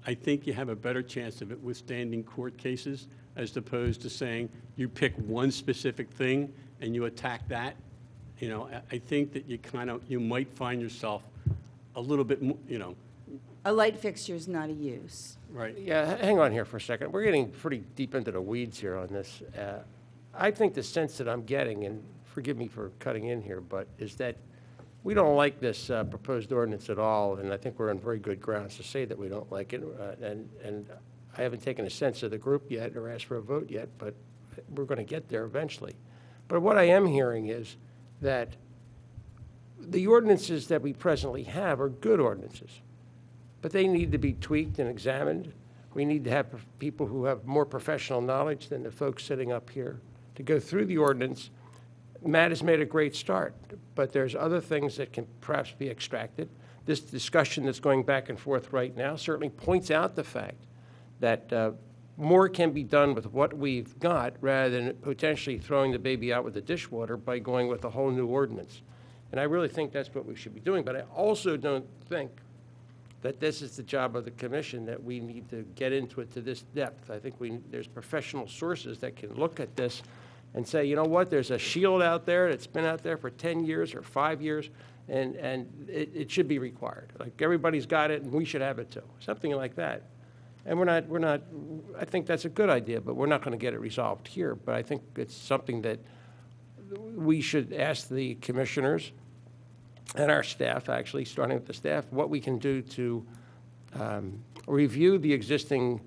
I think you have a better chance of it withstanding court cases as opposed to saying you pick one specific thing and you attack that. You know, I think that you might find yourself a little bit, A light fixture is not a use. right. Yeah, hang on here for a second. We're getting pretty deep into the weeds here on this. I think the sense that I'm getting, and forgive me for cutting in here, but is that we don't like this proposed ordinance at all, and I think we're on very good grounds to say that we don't like it. And I haven't taken a sense of the group yet or asked for a vote yet, but we're going to get there eventually. But what I am hearing is that the ordinances that we presently have are good ordinances, but they need to be tweaked and examined. We need to have people who have more professional knowledge than the folks sitting up here to go through the ordinance. Matt has made a great start, but there's other things that can perhaps be extracted. This discussion that's going back and forth right now certainly points out the fact that more can be done with what we've got rather than potentially throwing the baby out with the dishwater by going with a whole new ordinance. And I really think that's what we should be doing. But I also don't think that this is the job of the commission, that we need to get into it to this depth. I think there's professional sources that can look at this and say, you know what, there's a shield out there that's been out there for 10 years or 5 years, and it should be required. Like everybody's got it, and we should have it too, something like that. And we're not, I think that's a good idea, but we're not going to get it resolved here. But I think it's something that we should ask the commissioners and our staff, actually, starting with the staff, what we can do to review the existing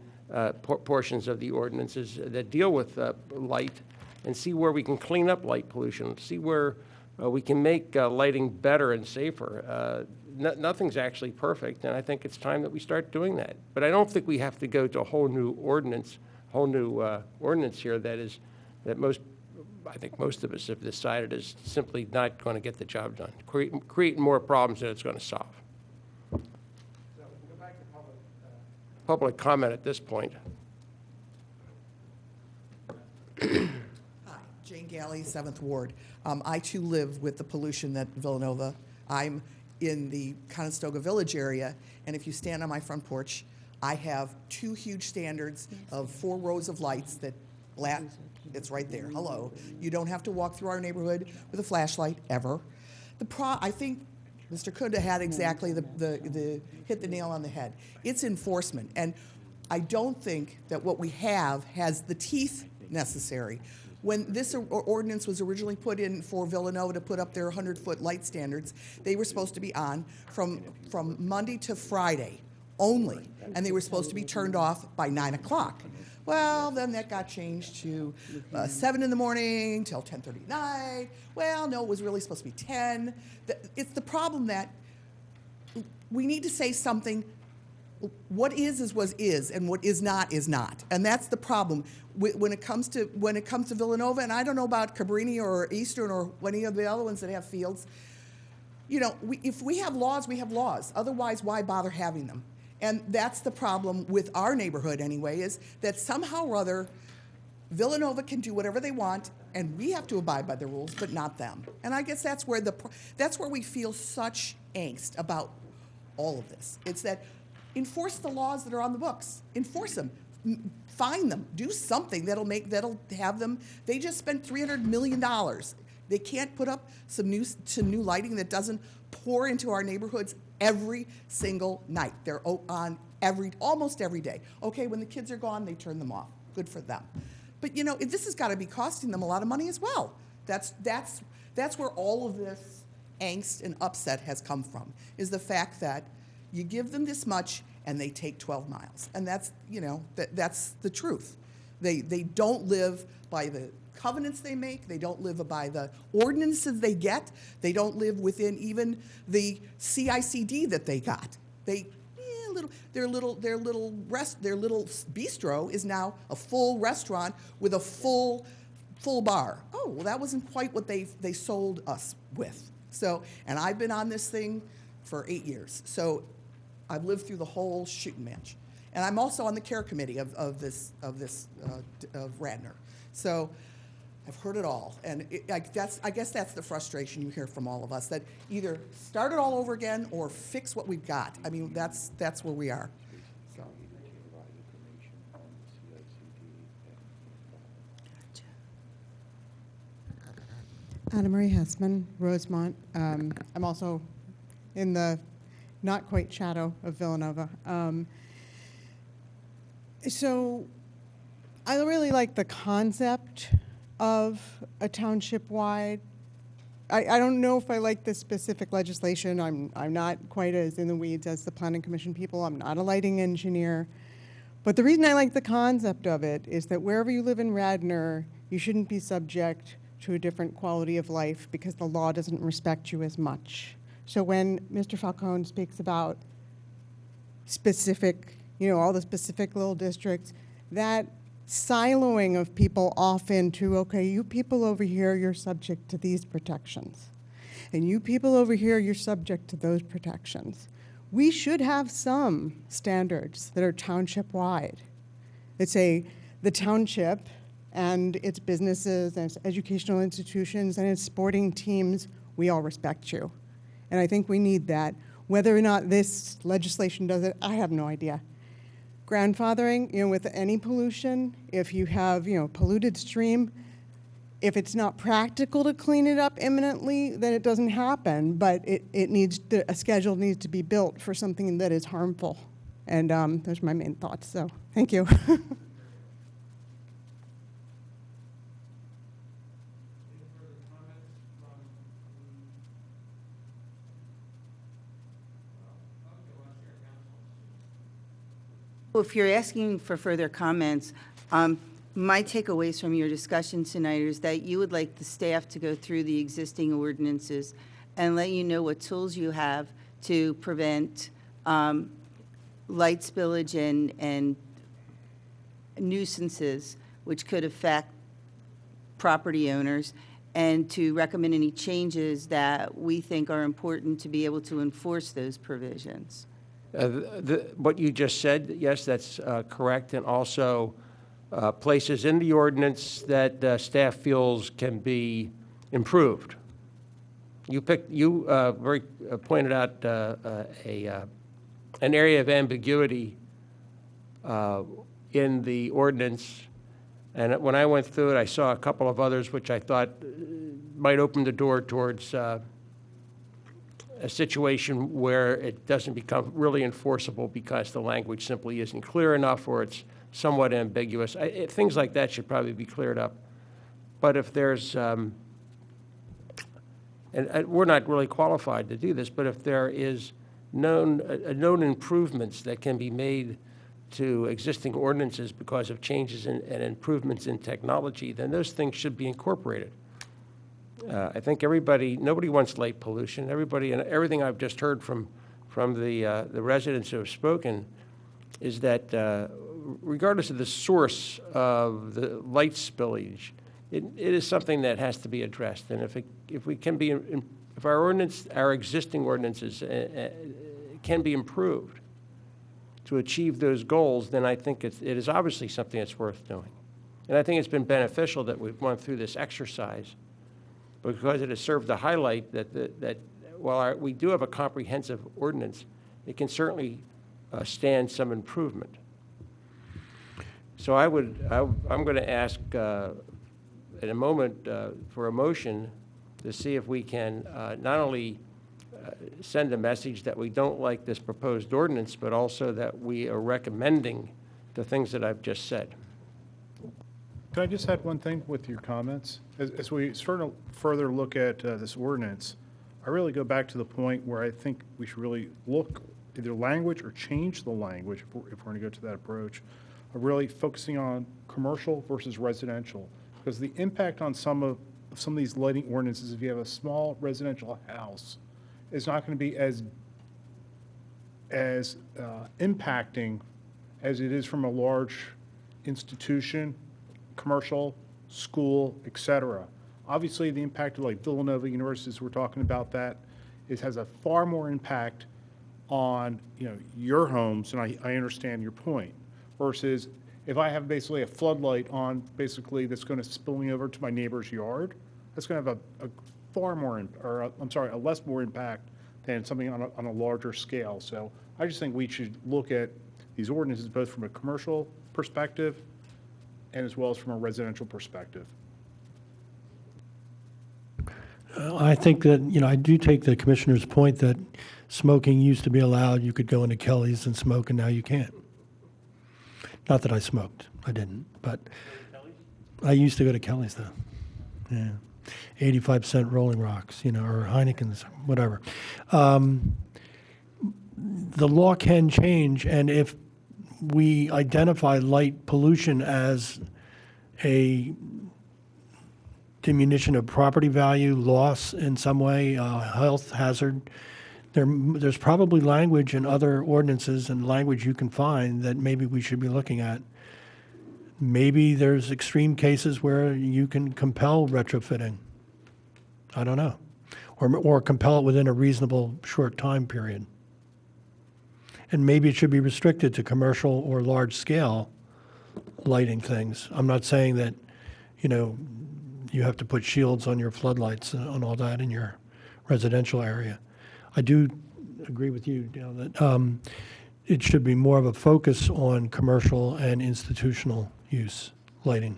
portions of the ordinances that deal with light and see where we can clean up light pollution, see where we can make lighting better and safer. Nothing's actually perfect, and I think it's time that we start doing that. But I don't think we have to go to a whole new ordinance here that most, I think most of us have decided is simply not going to get the job done, creating more problems than it's going to solve. So we can go back to public comment at this point. Hi, Jane Galley, 7th Ward. I too live with the pollution at Villanova. I'm in the Conestoga Village area, and if you stand on my front porch, I have 2 huge standards of 4 rows of lights that it's right there. Hello. You don't have to walk through our neighborhood with a flashlight ever. I think Mr. Kunda had exactly hit the nail on the head. It's enforcement, and I don't think that what we have has the teeth necessary. When this ordinance was originally put in for Villanova to put up their 100-foot light standards, they were supposed to be on from Monday to Friday only, and they were supposed to be turned off by 9 o'clock. Well, then that got changed to 7 in the morning till 10:30 at night. Well, no, it was really supposed to be 10. It's the problem that we need to say something. What is what is, and what is not, and that's the problem when it comes to Villanova. And I don't know about Cabrini or Eastern or any of the other ones that have fields. You know, if we have laws, we have laws. Otherwise, why bother having them? And that's the problem with our neighborhood anyway, is that somehow or other, Villanova can do whatever they want, and we have to abide by the rules, but not them. And I guess that's where we feel such angst about all of this. It's that enforce the laws that are on the books. Enforce them. Fine them. Do something that'll have them. They just spent $300 million. They can't put up some new lighting that doesn't pour into our neighborhoods every single night. They're on almost every day. Okay, when the kids are gone, they turn them off. Good for them. But you know, this has got to be costing them a lot of money as well. That's where all of this angst and upset has come from, is the fact that you give them this much and they take 12 miles. And that's, you know, that's the truth. They don't live by the covenants they make. They don't live by the ordinances they get. They don't live within even the CICD that they got. Their little bistro is now a full restaurant with a full bar. Oh, well, that wasn't quite what they sold us with. So, and I've been on this thing for 8 years. So I've lived through the whole shooting match. And I'm also on the care committee of Radnor. So I've heard it all, and I guess that's the frustration you hear from all of us, that either start it all over again or fix what we've got. I mean, that's where we are. So. Anna Marie Hessman, Rosemont. I'm also in the not quite shadow of Villanova. So I really like the concept of a township-wide. I don't know if I like the specific legislation. I'm not quite as in the weeds as the Planning Commission people. I'm not a lighting engineer. But the reason I like the concept of it is that wherever you live in Radnor, you shouldn't be subject to a different quality of life because the law doesn't respect you as much. So when Mr. Falcone speaks about specific, all the specific little districts, that siloing of people off into, okay, you people over here, you're subject to these protections. And you people over here, you're subject to those protections. We should have some standards that are township-wide. That say the township and its businesses and its educational institutions and its sporting teams, we all respect you. And I think we need that. Whether or not this legislation does it, I have no idea. Grandfathering, with any pollution, if you have, polluted stream, if it's not practical to clean it up imminently, then it doesn't happen. But a schedule needs to be built for something that is harmful. And those are my main thoughts. So thank you. Well, if you're asking for further comments, my takeaways from your discussion tonight is that you would like the staff to go through the existing ordinances and let you know what tools you have to prevent light spillage and nuisances which could affect property owners and to recommend any changes that we think are important to be able to enforce those provisions. What you just said, yes, that's correct, and also places in the ordinance that staff feels can be improved. You pointed out an area of ambiguity in the ordinance, and when I went through it, I saw a couple of others which I thought might open the door towards a situation where it doesn't become really enforceable because the language simply isn't clear enough or it's somewhat ambiguous. Things like that should probably be cleared up. But if there's, and we're not really qualified to do this, but if there is known improvements that can be made to existing ordinances because of changes and improvements in technology, then those things should be incorporated. I think nobody wants light pollution. Everybody, and everything I've just heard from the residents who have spoken is that regardless of the source of the light spillage, it is something that has to be addressed. And if our existing ordinances can be improved to achieve those goals, then I think it is obviously something that's worth doing. And I think it's been beneficial that we've gone through this exercise, because it has served to highlight that while we do have a comprehensive ordinance, it can certainly stand some improvement. So I'm going to ask in a moment for a motion to see if we can not only send a message that we don't like this proposed ordinance, but also that we are recommending the things that I've just said. Can I just add one thing with your comments? As we sort of further look at this ordinance, I really go back to the point where I think we should really look either language or change the language if we're going to go to that approach of really focusing on commercial versus residential, because the impact on some of these lighting ordinances, if you have a small residential house, is not going to be as impacting as it is from a large institution, commercial, school, et cetera. Obviously, the impact of like Villanova University, we're talking about that, it has a far more impact on your homes, and I understand your point, versus if I have basically a floodlight on basically that's going to spilling over to my neighbor's yard, that's going to have a far more, a less more impact than something on a larger scale. So I just think we should look at these ordinances both from a commercial perspective and as well as from a residential perspective. I think that, I do take the commissioner's point that smoking used to be allowed. You could go into Kelly's and smoke, and now you can't. Not that I smoked. I didn't. But I used to go to Kelly's, though. Yeah. 85-cent Rolling Rocks, or Heineken's, whatever. The law can change, and if we identify light pollution as a diminution of property value, loss in some way, health hazard, there's probably language in other ordinances and language you can find that maybe we should be looking at. Maybe there's extreme cases where you can compel retrofitting. I don't know. Or compel it within a reasonable short time period. And maybe it should be restricted to commercial or large-scale lighting things. I'm not saying that, you have to put shields on your floodlights and all that in your residential area. I do agree with you, Dale, that it should be more of a focus on commercial and institutional use lighting.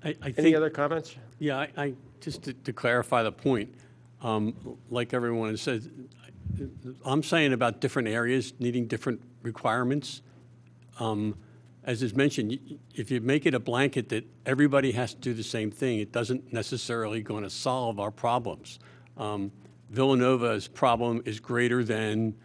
Any other comments? Yeah, I just to clarify the point, like everyone has said, I'm saying about different areas needing different requirements. As is mentioned, if you make it a blanket that everybody has to do the same thing, it doesn't necessarily going to solve our problems. Villanova's problem is greater than,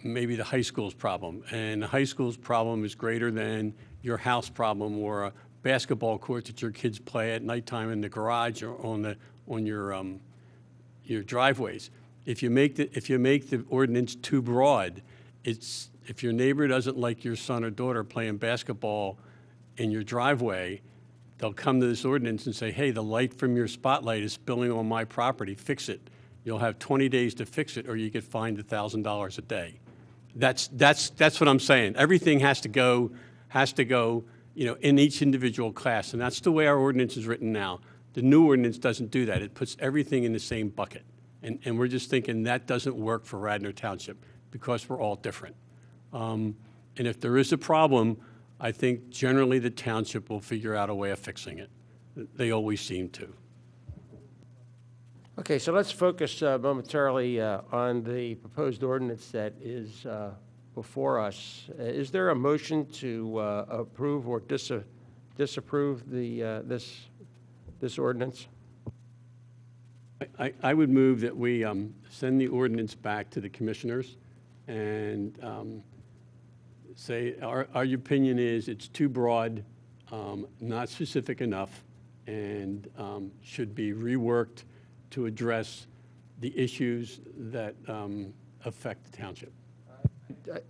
maybe the high school's problem, and the high school's problem is greater than your house problem or a basketball court that your kids play at nighttime in the garage or on your driveways. If you make the ordinance too broad, it's if your neighbor doesn't like your son or daughter playing basketball in your driveway, they'll come to this ordinance and say, hey, the light from your spotlight is spilling on my property, fix it. You'll have 20 days to fix it, or you get fined $1,000 a day. That's what I'm saying. Everything has to go, in each individual class, and that's the way our ordinance is written now. The new ordinance doesn't do that. It puts everything in the same bucket. And we're just thinking that doesn't work for Radnor Township because we're all different. And if there is a problem, I think generally the township will figure out a way of fixing it. They always seem to. Okay, so let's focus momentarily on the proposed ordinance that is before us. Is there a motion to approve or disapprove this ordinance? I would move that we send the ordinance back to the commissioners and say our opinion is it's too broad, not specific enough, and should be reworked to address the issues that affect the township.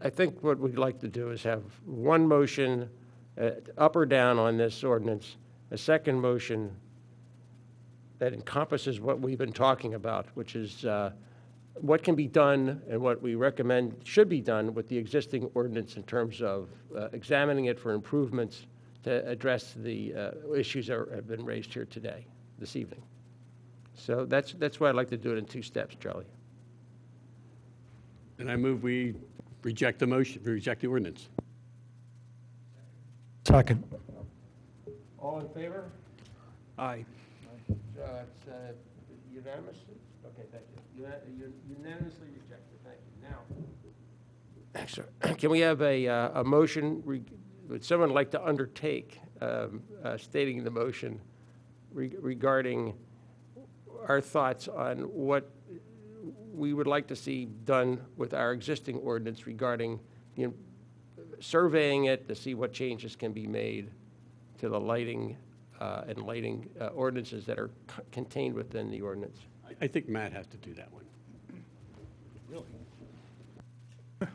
I think what we'd like to do is have one motion up or down on this ordinance, a second motion that encompasses what we've been talking about, which is what can be done and what we recommend should be done with the existing ordinance in terms of examining it for improvements to address the issues that have been raised here today, this evening. So that's why I'd like to do it in two steps, Charlie. And I move we reject the motion, reject the ordinance. Second. All in favor? Aye. It's unanimous? Okay, thank you. Unanimously rejected, thank you. Now, excellent. Can we have a motion, would someone like to undertake stating the motion regarding our thoughts on what we would like to see done with our existing ordinance regarding surveying it to see what changes can be made to the lighting and lighting ordinances that are contained within the ordinance? I think Matt has to do that one.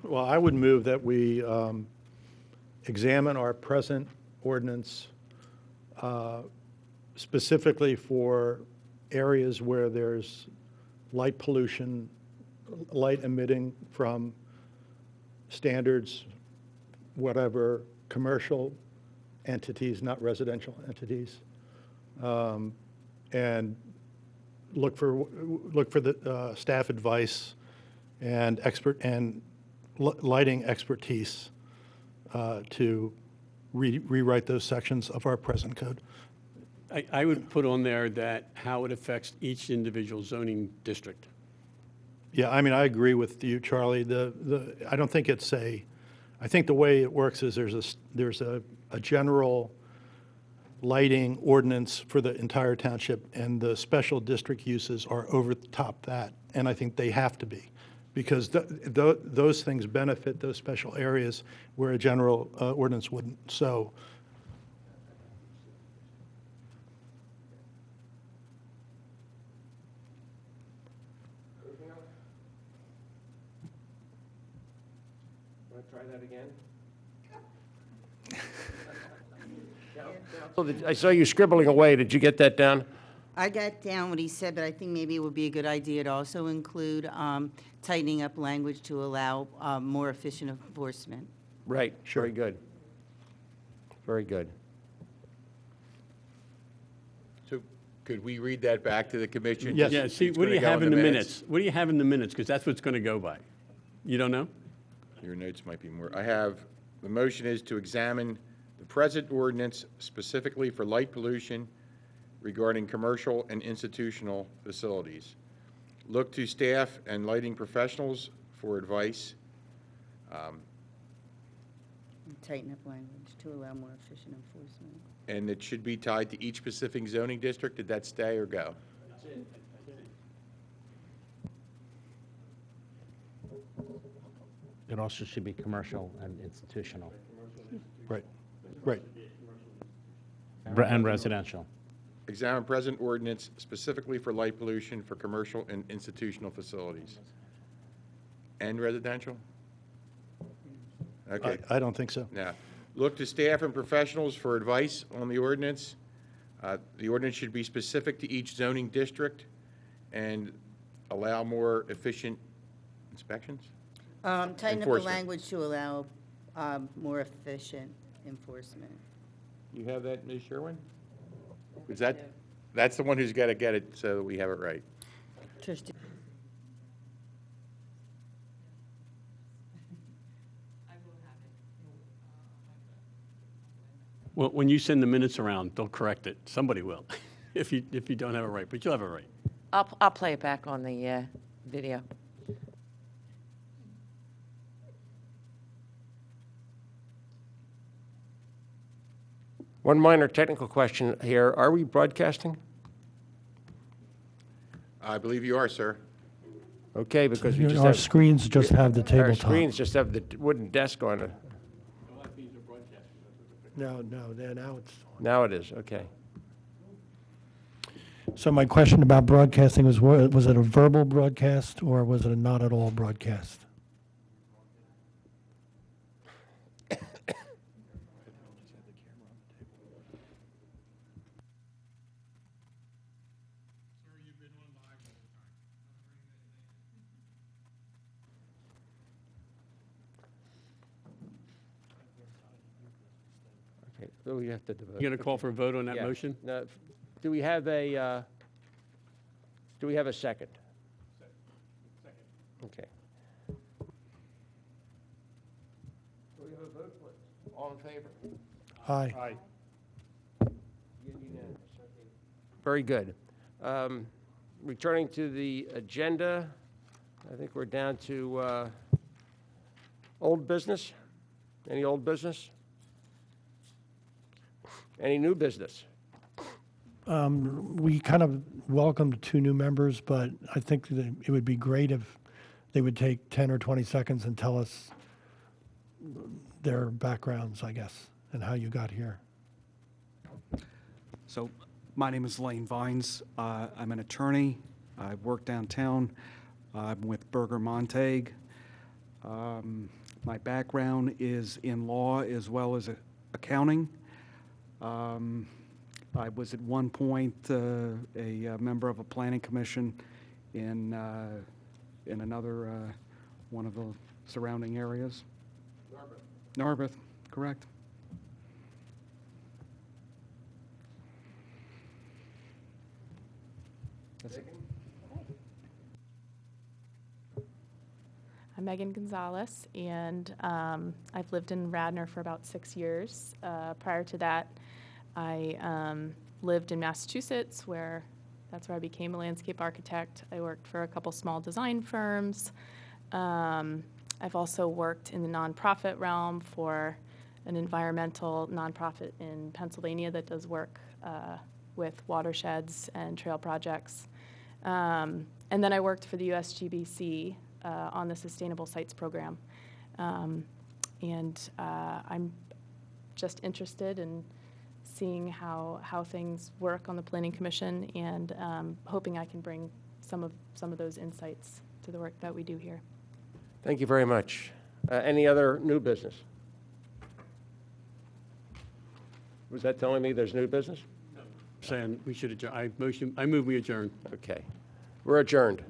Well, I would move that we examine our present ordinance specifically for areas where there's light pollution, light emitting from standards, whatever, commercial entities, not residential entities, and look for the staff advice and lighting expertise to rewrite those sections of our present code. I would put on there that how it affects each individual zoning district. Yeah, I mean, I agree with you, Charlie. I don't think it's I think the way it works is there's a general lighting ordinance for the entire township, and the special district uses are over the top that, and I think they have to be, because those things benefit those special areas where a general ordinance wouldn't. So. Try that again. I saw you scribbling away. Did you get that down? I got down what he said, but I think maybe it would be a good idea to also include tightening up language to allow more efficient enforcement. Right. Sure. Very good. Very good. So could we read that back to the commission? Yes. Yeah, see, what do you have in the minutes? What do you have in the minutes? Because that's what's going to go by. You don't know? Your notes might be more. I have, the motion is to examine the present ordinance specifically for light pollution regarding commercial and institutional facilities. Look to staff and lighting professionals for advice. Tighten up language to allow more efficient enforcement. And it should be tied to each specific zoning district. Did that stay or go? It also should be commercial and institutional. Right, right. And residential. Examine present ordinance specifically for light pollution for commercial and institutional facilities. And residential? Okay. I don't think so. Now, look to staff and professionals for advice on the ordinance. The ordinance should be specific to each zoning district and allow more efficient inspections? Tighten up the Enforcement. language to allow more efficient enforcement. You have that, Ms. Sherwin? Is that's the one who's got to get it so that we have it right. Trustee. Well, when you send the minutes around, they'll correct it. Somebody will, if you don't have it right, but you'll have it right. I'll play it back on the video. One minor technical question here. Are we broadcasting? I believe you are, sir. Okay, because we just Our have... screens just have the Our tabletop. screens just have the wooden desk on it. No, now it's. Now it is, okay. So my question about broadcasting was it a verbal broadcast or was it a not at all broadcast? Okay, so we have to... You going to call for a vote on that Yeah. motion? Now, do we have a second? Okay. Do we have a vote, please? All in favor? Aye. Unanimous, okay. Very good. Returning to the agenda, I think we're down to old business. Any old business? Any new business? We kind of welcomed 2 new members, but I think that it would be great if they would take 10 or 20 seconds and tell us their backgrounds, I guess, and how you got here. So my name is Lane Vines. I'm an attorney. I work downtown. I'm with Berger Montague. My background is in law as well as accounting. I was at one point a member of a planning commission in another one of the surrounding areas. Narberth, correct. That's it. I'm Megan Gonzalez, and I've lived in Radnor for about 6 years. Prior to that, I lived in Massachusetts, that's where I became a landscape architect. I worked for a couple small design firms. I've also worked in the nonprofit realm for an environmental nonprofit in Pennsylvania that does work with watersheds and trail projects. And then I worked for the USGBC on the Sustainable Sites Program. I'm just interested in seeing how things work on the Planning Commission and hoping I can bring some of those insights to the work that we do here. Thank you very much. Any other new business? Was that telling me there's new business? Saying we should adjourn. I move we adjourn. Okay. We're adjourned.